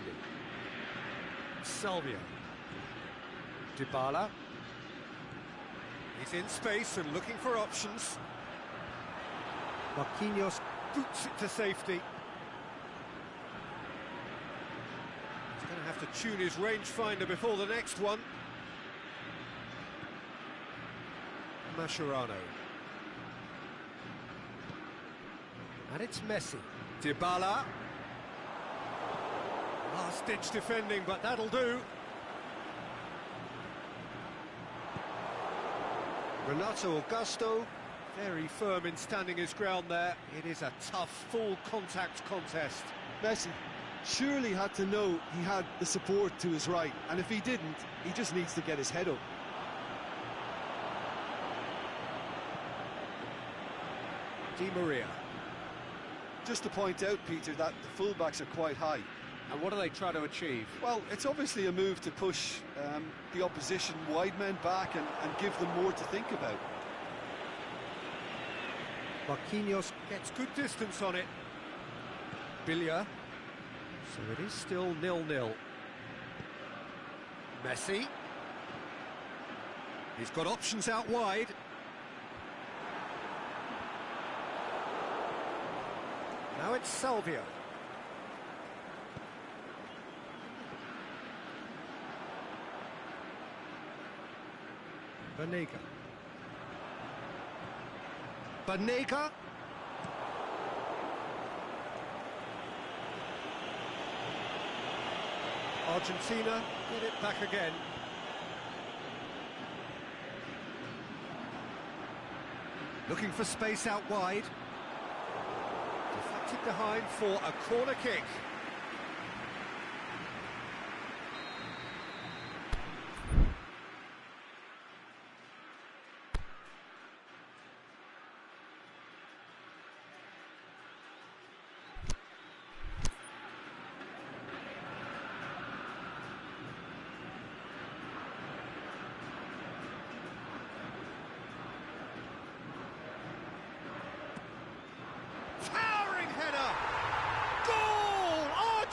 Salvio. Dybala. He's in space and looking for options. Marquinhos boots it to safety. He's going to have to tune his rangefinder before the next one. Mascherano. And it's Messi. Dybala. Last-ditch defending, but that'll do. Renato Augusto, very firm in standing his ground there. It is a tough, full-contact contest. Messi surely had to know he had the support to his right, and if he didn't, he just needs to get his head up. Di Maria. Just to point out, Peter, that the fullbacks are quite high. And what do they try to achieve? Well, it's obviously a move to push the opposition wide men back and give them more to think about. Marquinhos gets good distance on it. Villa. So it is still 0-0. Messi. He's got options out wide. Now it's Salvio. Banega. Argentina get it back again. Looking for space out wide. Deflected behind for a corner kick.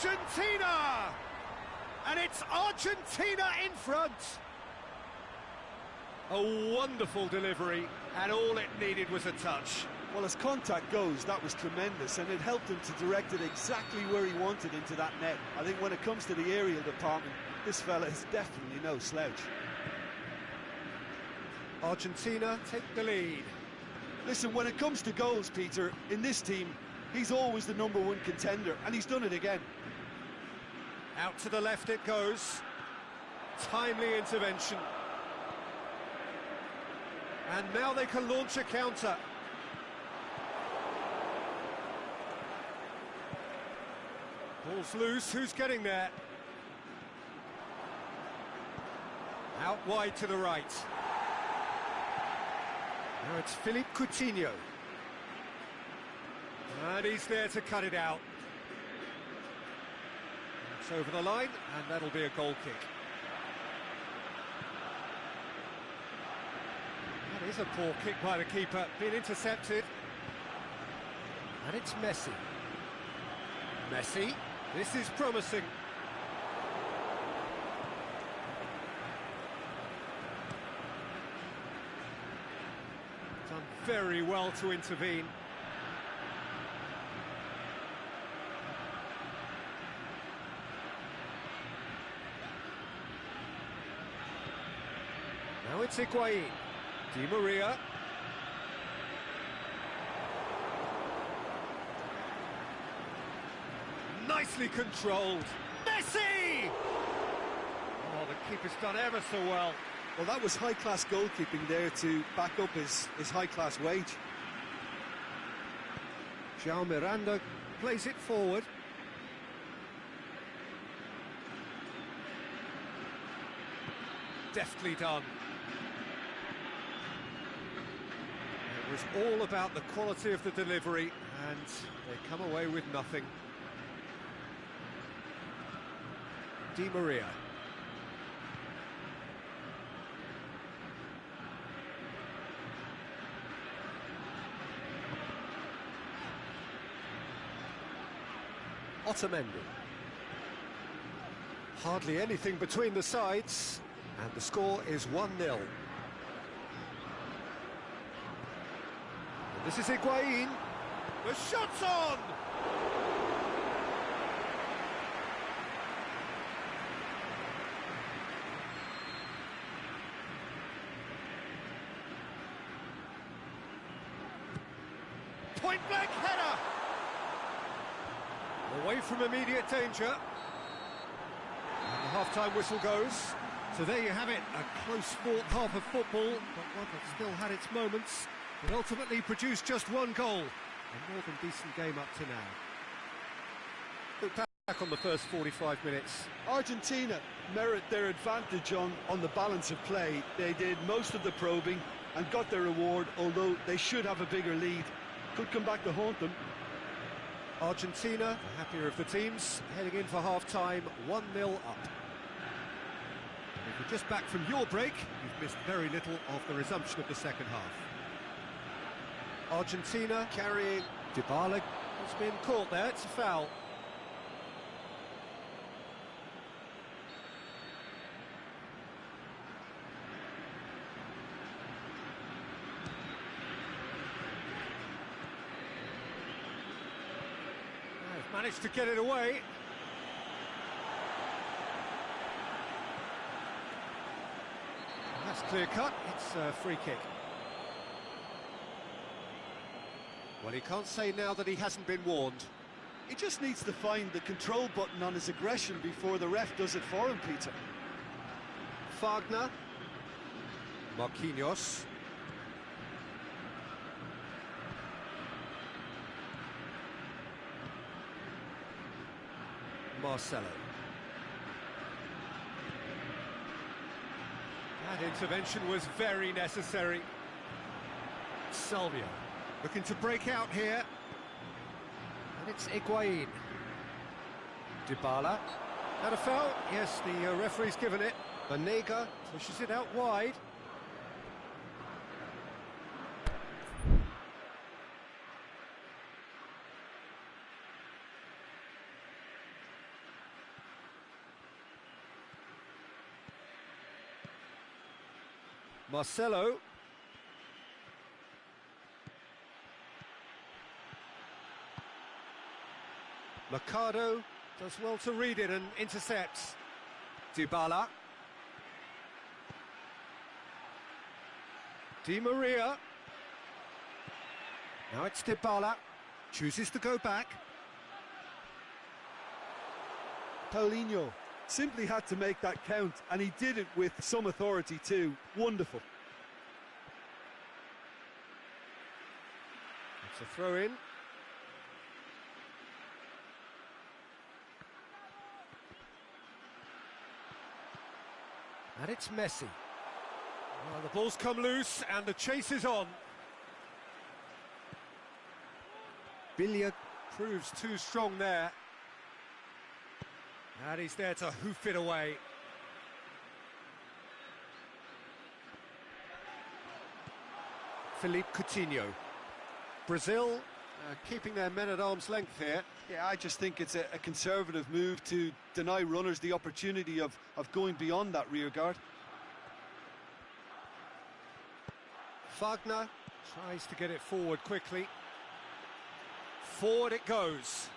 Argentina! And it's Argentina in front! A wonderful delivery, and all it needed was a touch. Well, as contact goes, that was tremendous, and it helped him to direct it exactly where he wanted into that net. I think when it comes to the aerial department, this fella is definitely no slouch. Argentina take the lead. Listen, when it comes to goals, Peter, in this team, he's always the #1 contender, and he's done it again. Out to the left it goes. Timely intervention. And now they can launch a counter. Ball's loose, who's getting there? Out wide to the right. Now it's Philippe Coutinho. And he's there to cut it out. It's over the line, and that'll be a goal kick. That is a poor kick by the keeper, being intercepted. And it's Messi. Messi, this is promising. Done very well to intervene. it's Higuain. Di Maria. Nicely controlled. Messi! Oh, the keeper's done ever so well. Well, that was high-class goalkeeping there to back up his high-class wage. João Miranda plays it forward. Deftly done. It was all about the quality of the delivery, and they come away with nothing. Di Maria. Otamendi. Hardly anything between the sides, and the score is 1-0. This is Higuain. The shot's on! Point-blank header! Away from immediate danger. And the half-time whistle goes. So there you have it, a close-fought half of football, but one that still had its moments. It ultimately produced just one goal. A more than decent game up to now. Look back on the first 45 minutes. Argentina merit their advantage on the balance of play. They did most of the probing and got their reward, although they should have a bigger lead. Could come back to haunt them. Argentina, the happier of the teams, heading in for half-time, 1-0 up. If you're just back from your break, you've missed very little of the resumption of the second half. Argentina carrying. Dybala has been caught there, it's a foul. They've managed to get it away. That's clear cut, it's a free kick. Well, he can't say now that he hasn't been warned. He just needs to find the control button on his aggression before the ref does it for him, Peter. Wagner. Marquinhos. Marcelo. That intervention was very necessary. Salvio. Looking to break out here. And it's Higuain. Dybala. Had a foul? Yes, the referee's given it. Banega pushes it out wide. Marcelo. Mercado does well to read it and intercepts. Dybala. Di Maria. Now it's Dybala. Chooses to go back. Paulinho simply had to make that count, and he did it with some authority too. Wonderful. It's a throw-in. And it's Messi. Well, the ball's come loose and the chase is on. Billiard proves too strong there. And he's there to hoof it away. Philippe Coutinho. Brazil keeping their men at arm's length here. Yeah, I just think it's a conservative move to deny runners the opportunity of going beyond that rear guard. Wagner tries to get it forward quickly. Forward it goes.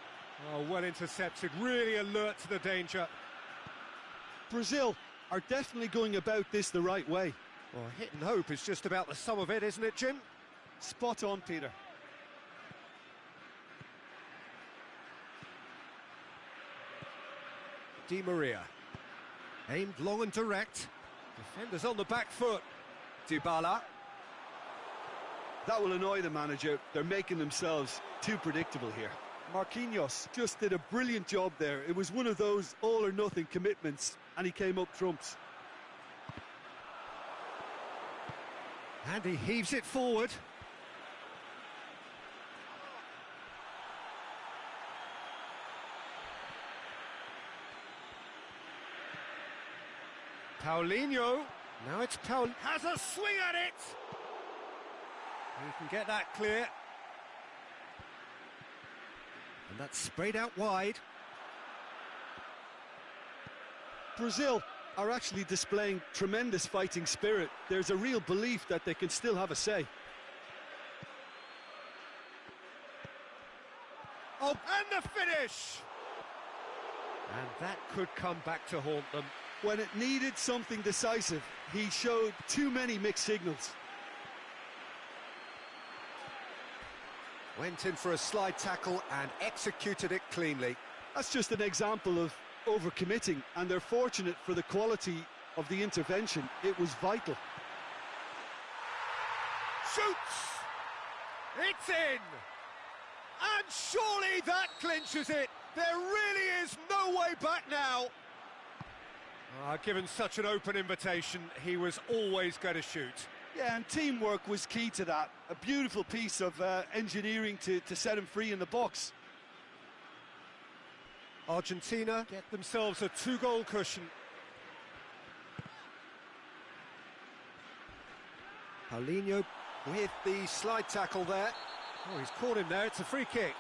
Oh, well intercepted, really alert to the danger. Brazil are definitely going about this the right way. Well, hit and hope is just about the sum of it, isn't it, Jim? Spot on, Peter. Di Maria. Aimed long and direct. Defenders on the back foot. Dybala. That will annoy the manager. They're making themselves too predictable here. Marquinhos just did a brilliant job there. It was one of those all-or-nothing commitments, and he came up trumps. And he heaves it forward. Paulinho. Now it's Paul. Has a swing at it! He can get that clear. And that's sprayed out wide. Brazil are actually displaying tremendous fighting spirit. There's a real belief that they can still have a say. Oh, and the finish! And that could come back to haunt them. When it needed something decisive, he showed too many mixed signals. Went in for a slide tackle and executed it cleanly. That's just an example of overcommitting, and they're fortunate for the quality of the intervention. It was vital. Shoots! It's in! And surely that clinches it! There really is no way back now! Given such an open invitation, he was always going to shoot. Yeah, and teamwork was key to that. A beautiful piece of engineering to set him free in the box. Argentina get themselves a 2-goal cushion. Paulinho with the slide tackle there. Oh, he's caught him there, it's a free kick.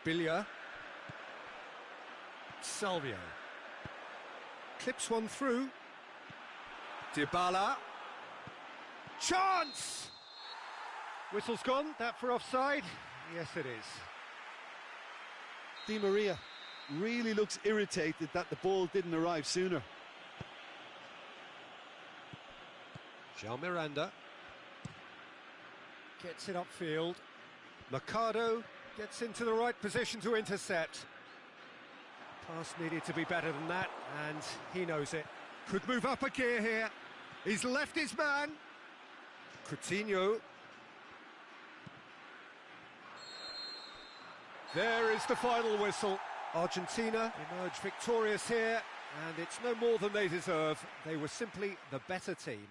Billia. Salvio. Clips one through. Dybala. Chance! Whistle's gone, that for offside? Yes, it is. Di Maria really looks irritated that the ball didn't arrive sooner. Jean Miranda. Gets it upfield. Mercado gets into the right position to intercept. Pass needed to be better than that, and he knows it. Could move up a gear here. He's left his man. Coutinho. There is the final whistle. Argentina emerge victorious here, and it's no more than they deserve. They were simply the better team.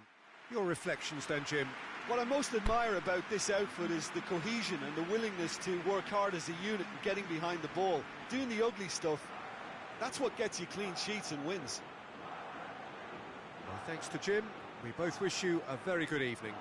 Your reflections then, Jim? What I most admire about this outfit is the cohesion and the willingness to work hard as a unit and getting behind the ball. Doing the ugly stuff, that's what gets you clean sheets and wins. Well, thanks to Jim. We both wish you a very good evening.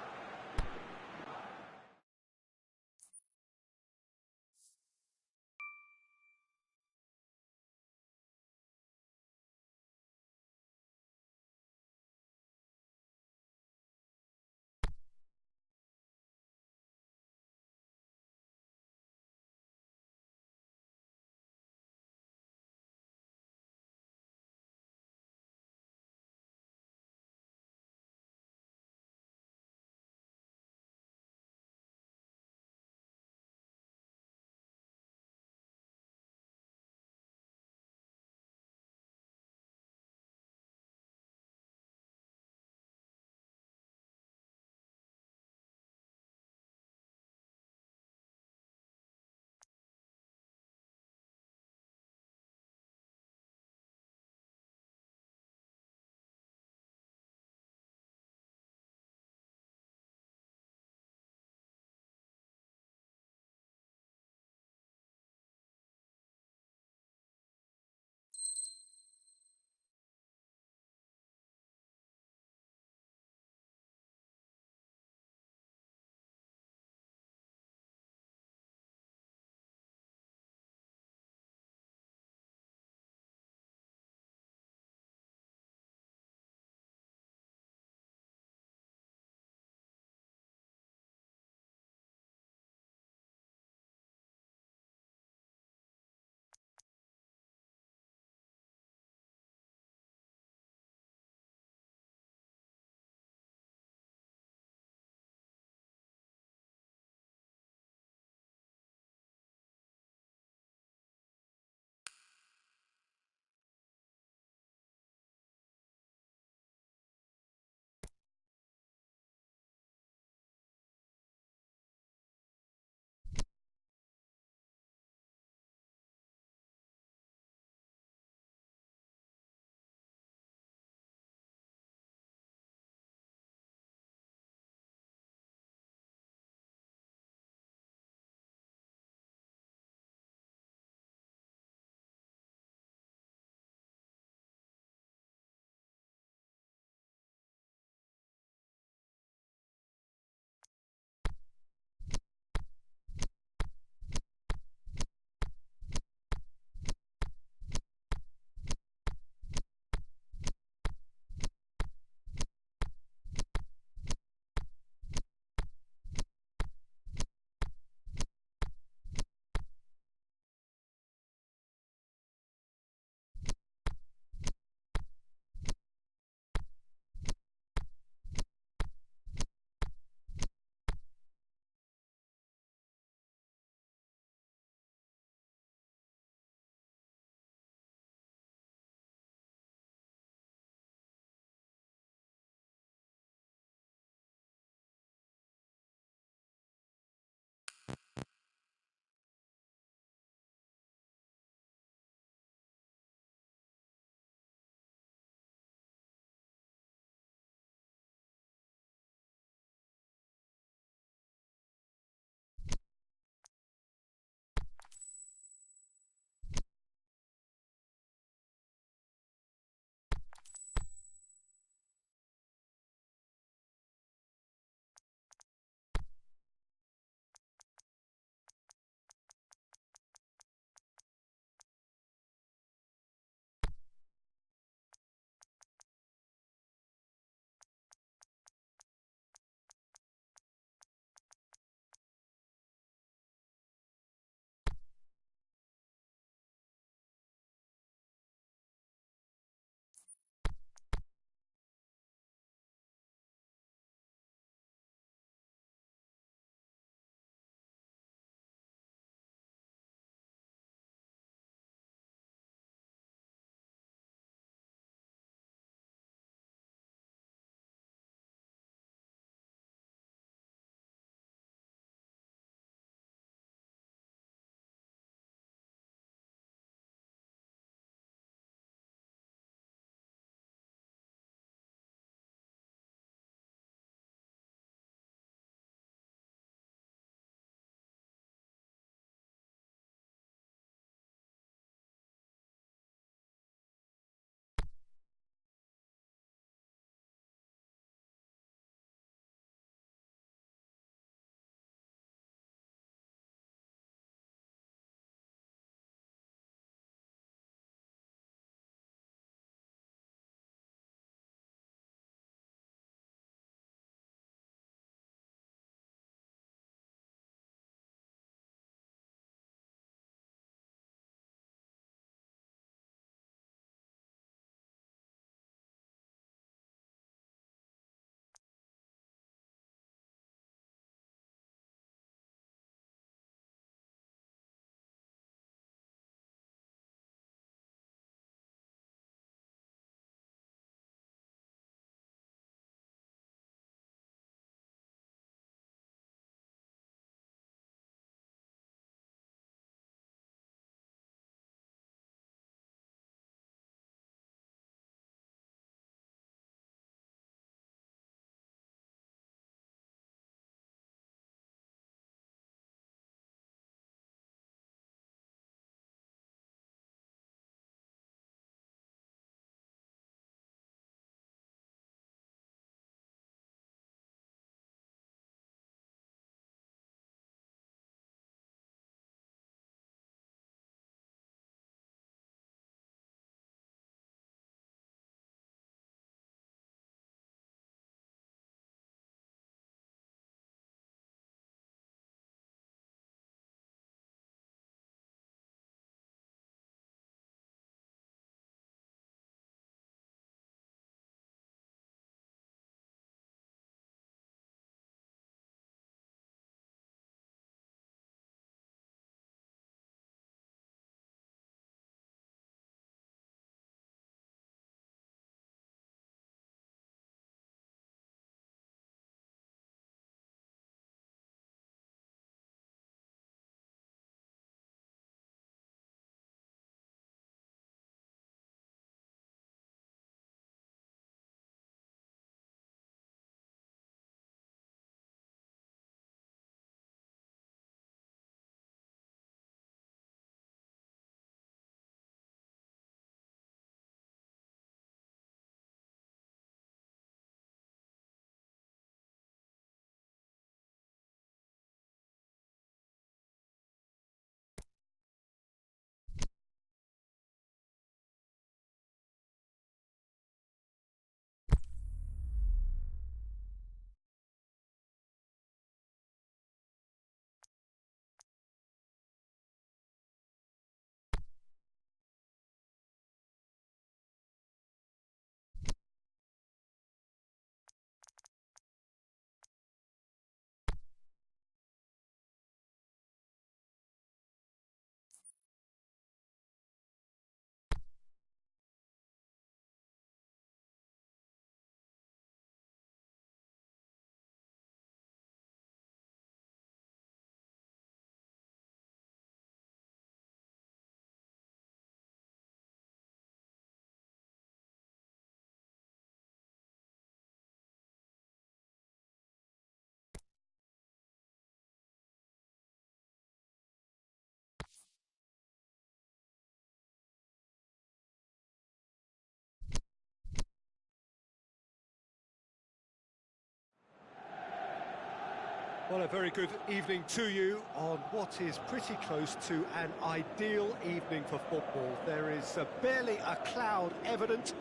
Well, a very good evening to you on what is pretty close to an ideal evening for football. There is barely a cloud evident.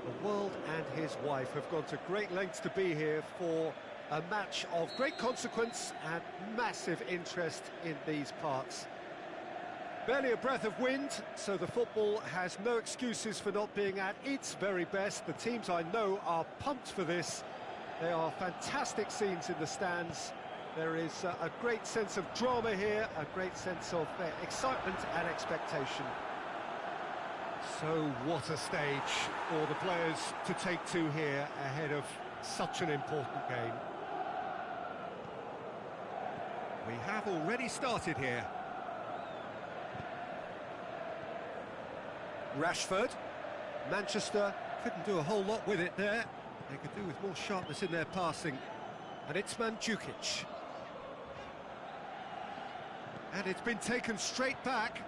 The world and his wife have gone to great lengths to be here for a match of great consequence and massive interest in these parts. Barely a breath of wind, so the football has no excuses for not being at its very best. The teams I know are pumped for this. There are fantastic scenes in the stands. There is a great sense of drama here, a great sense of excitement and expectation. So what a stage for the players to take to here ahead of such an important game. We have already started here. Rashford. Manchester couldn't do a whole lot with it there. They could do with more sharpness in their passing. And it's Mandzukic. And it's been taken straight back.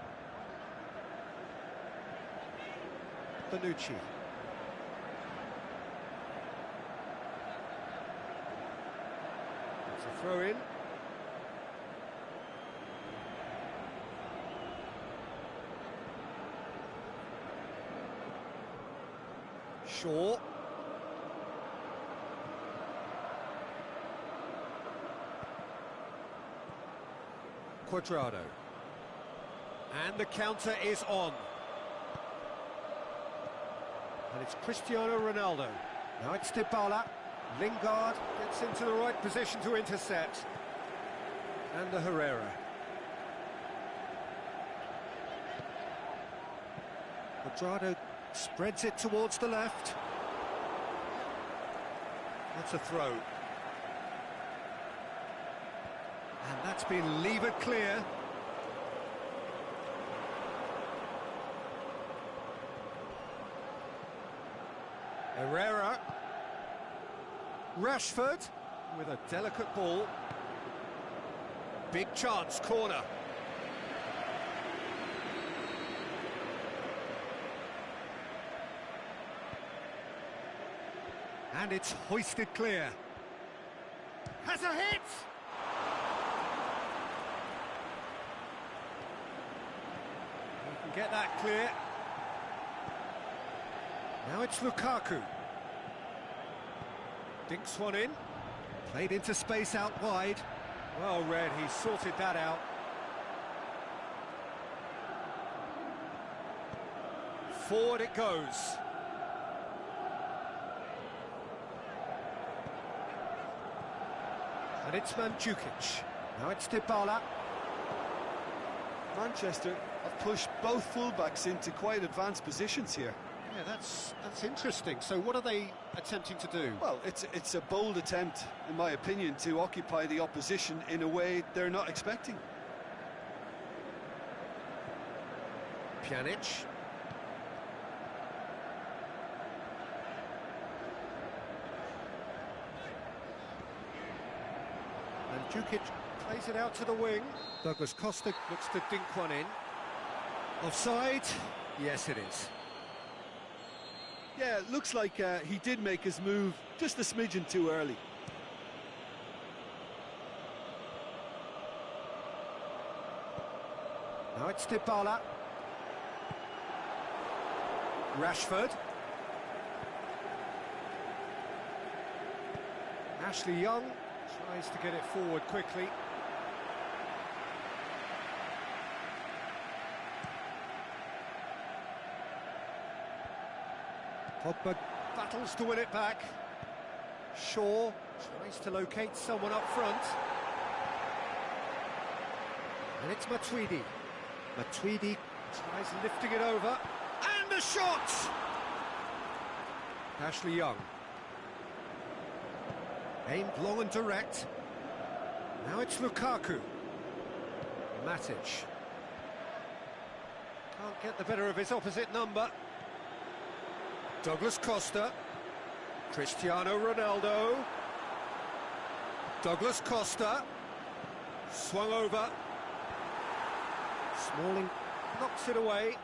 Bonucci. It's a throw in. Shaw. Cuadrado. And the counter is on. And it's Cristiano Ronaldo. Now it's Dybala. Lingard gets into the right position to intercept. And the Herrera. Cuadrado spreads it towards the left. That's a throw. And that's been levered clear. Herrera. Rashford with a delicate ball. Big chance, corner. And it's hoisted clear. Has a hit! You can get that clear. Now it's Lukaku. Dinks one in. Played into space out wide. Well read, he sorted that out. Forward it goes. And it's Mandzukic. Now it's Dybala. Manchester have pushed both fullbacks into quite advanced positions here. Yeah, that's interesting. So what are they attempting to do? Well, it's a bold attempt, in my opinion, to occupy the opposition in a way they're not expecting. Pjanic. Mandzukic plays it out to the wing. Douglas Costa looks to dink one in. Offside? Yes, it is. Yeah, it looks like he did make his move just a smidgen too early. Now it's Dybala. Rashford. Ashley Young tries to get it forward quickly. Pogba battles to win it back. Shaw tries to locate someone up front. And it's Matuidi. Matuidi tries lifting it over. And the shot! Ashley Young. Aimed long and direct. Now it's Lukaku. Matic. Can't get the better of his opposite number. Douglas Costa. Cristiano Ronaldo. Douglas Costa. Swung over. Smalling knocks it away.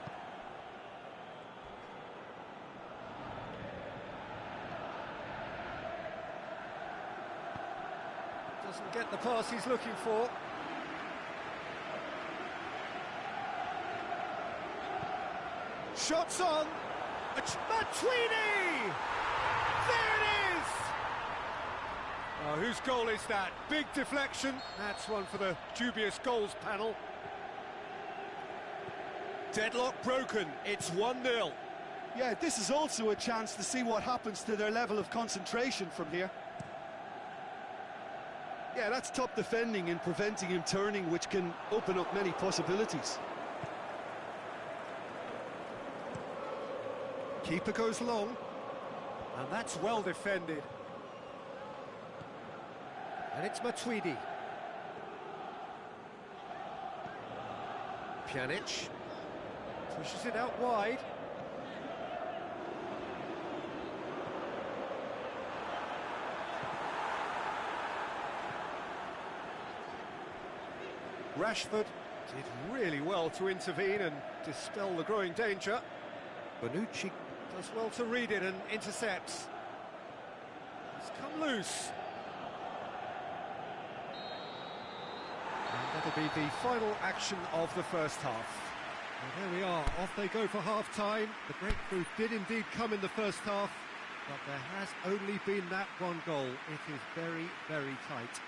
Doesn't get the pass he's looking for. Shots on. Matuidi! There it is! Oh, whose goal is that? Big deflection. That's one for the dubious goals panel. Deadlock broken. It's 1-0. Yeah, this is also a chance to see what happens to their level of concentration from here. Yeah, that's top defending and preventing him turning, which can open up many possibilities. Keeper goes long, and that's well defended. And it's Matuidi. Pjanic pushes it out wide. Rashford did really well to intervene and dispel the growing danger. Bonucci does well to read it and intercepts. He's come loose. And that'll be the final action of the first half. And there we are, off they go for half-time. The breakthrough did indeed come in the first half, but there has only been that one goal. It is very, very tight.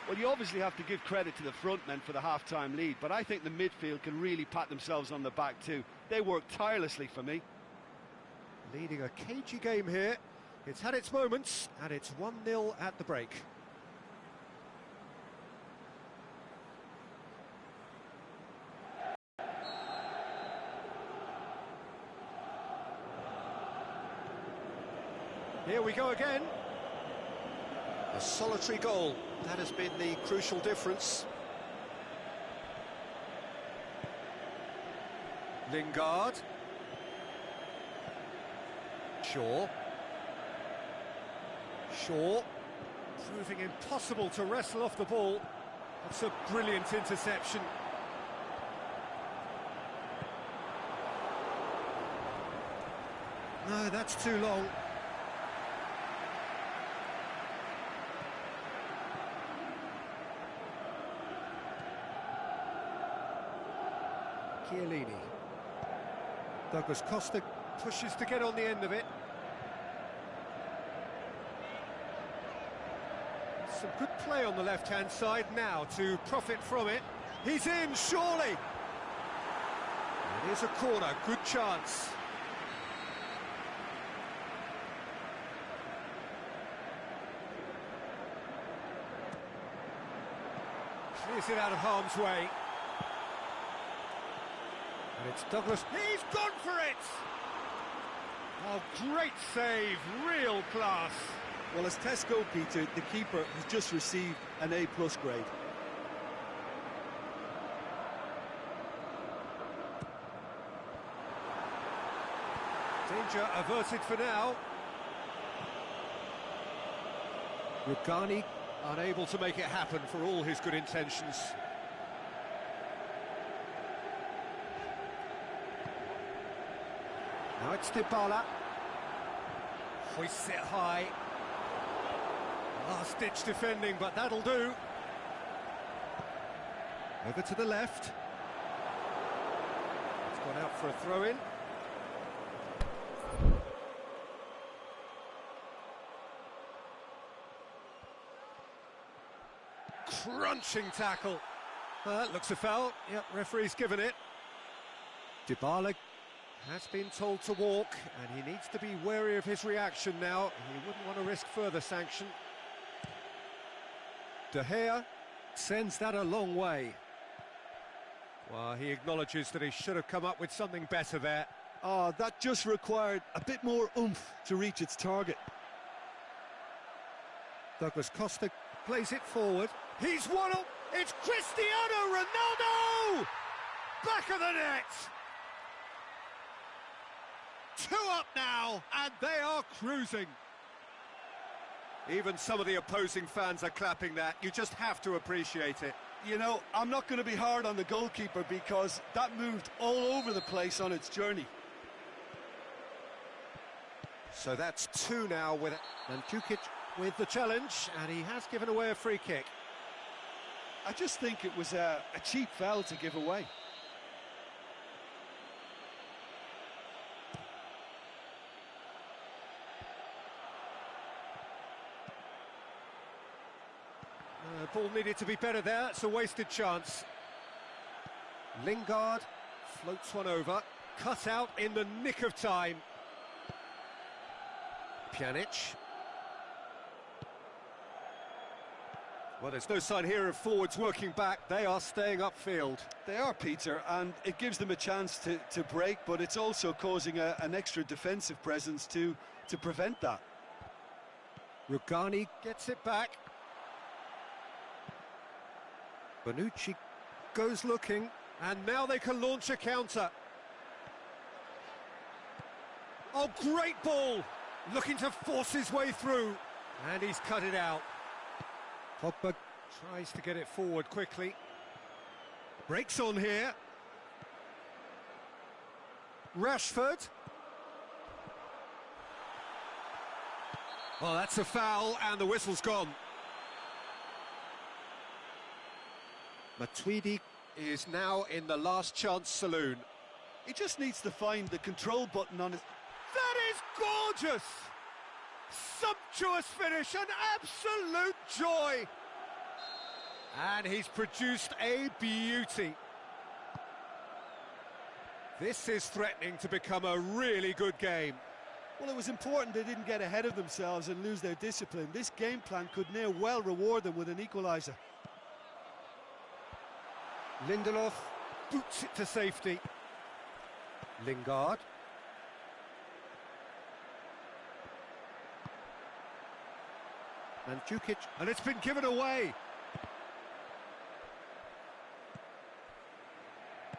Well, you obviously have to give credit to the front men for the half-time lead, but I think the midfield can really pat themselves on the back too. They work tirelessly for me. Leading a cagey game here. It's had its moments, and it's 1-0 at the break. Here we go again. A solitary goal. That has been the crucial difference. Lingard. Shaw. Proving impossible to wrestle off the ball. That's a brilliant interception. No, that's too long. Chiellini. Douglas Costa pushes to get on the end of it. Some good play on the left-hand side now to profit from it. He's in, surely! It is a corner, good chance. Clears it out of harm's way. And it's Douglas. He's gone for it! Oh, great save, real class. Well, as tests go, Peter, the keeper has just received an A+ grade. Danger averted for now. Rugani unable to make it happen for all his good intentions. Now it's Dybala. Hoists it high. Last-ditch defending, but that'll do. Over to the left. It's gone out for a throw-in. Crunching tackle. That looks a foul. Yep, referee's given it. Dybala has been told to walk, and he needs to be wary of his reaction now. He wouldn't want to risk further sanction. De Gea sends that a long way. Well, he acknowledges that he should have come up with something better there. Oh, that just required a bit more oomph to reach its target. Douglas Costa plays it forward. He's won up. It's Cristiano Ronaldo! Back of the net! 2 up now, and they are cruising. Even some of the opposing fans are clapping that. You just have to appreciate it. You know, I'm not going to be hard on the goalkeeper because that moved all over the place on its journey. So that's 2 now with it. And Mandzukic with the challenge, and he has given away a free kick. I just think it was a cheap foul to give away. Ball needed to be better there. It's a wasted chance. Lingard floats one over. Cut out in the nick of time. Pjanic. Well, there's no sign here of forwards working back. They are staying upfield. They are, Peter, and it gives them a chance to break, but it's also causing an extra defensive presence to prevent that. Rugani gets it back. Bonucci goes looking, and now they can launch a counter. Oh, great ball! Looking to force his way through, and he's cut it out. Pogba tries to get it forward quickly. Breaks on here. Rashford. Well, that's a foul, and the whistle's gone. Matuidi is now in the last chance saloon. He just needs to find the control button on his... That is gorgeous! Sumptuous finish, an absolute joy! And he's produced a beauty. This is threatening to become a really good game. Well, it was important they didn't get ahead of themselves and lose their discipline. This game plan could now well reward them with an equaliser. Lindelof boots it to safety. Lingard. Mandzukic, and it's been given away.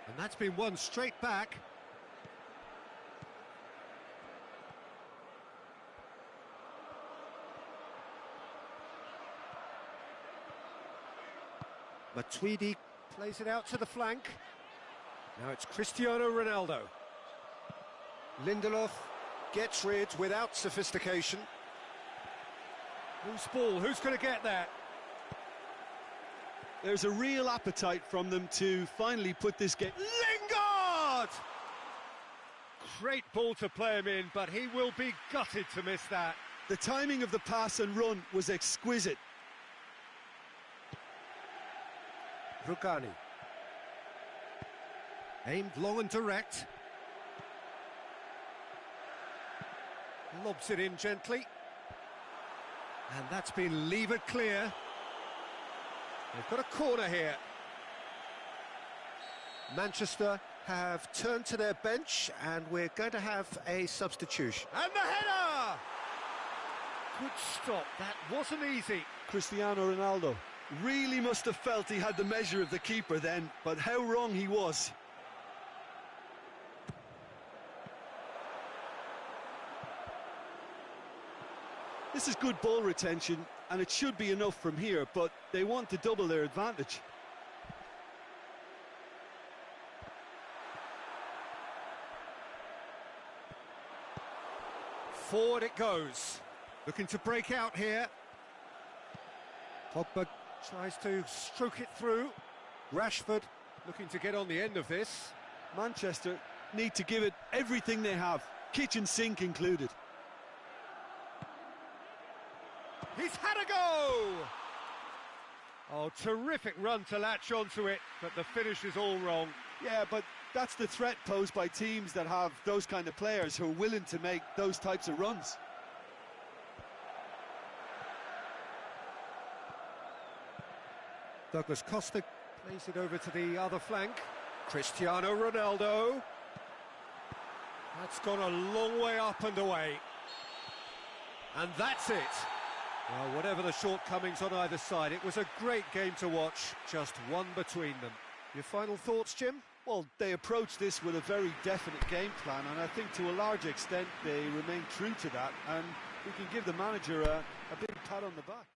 And that's been won straight back. Matuidi plays it out to the flank. Now it's Cristiano Ronaldo. Lindelof gets rid without sophistication. Loose ball, who's going to get that? There's a real appetite from them to finally put this game... Lingard! Great ball to play him in, but he will be gutted to miss that. The timing of the pass and run was exquisite. Rugani. Aimed long and direct. Lobs it in gently. And that's been levered clear. They've got a corner here. Manchester have turned to their bench, and we're going to have a substitution. And the header! Good stop, that wasn't easy. Cristiano Ronaldo really must have felt he had the measure of the keeper then, but how wrong he was. This is good ball retention, and it should be enough from here, but they want to double their advantage. Forward it goes. Looking to break out here. Pogba tries to stroke it through. Rashford looking to get on the end of this. Manchester need to give it everything they have, kitchen sink included. He's had a go! Oh, terrific run to latch onto it, but the finish is all wrong. Yeah, but that's the threat posed by teams that have those kind of players who are willing to make those types of runs. Douglas Costa plays it over to the other flank. Cristiano Ronaldo. That's gone a long way up and away. And that's it. Well, whatever the shortcomings on either side, it was a great game to watch, just one between them. Your final thoughts, Jim? Well, they approached this with a very definite game plan, and I think to a large extent they remain true to that, and we can give the manager a big pat on the back.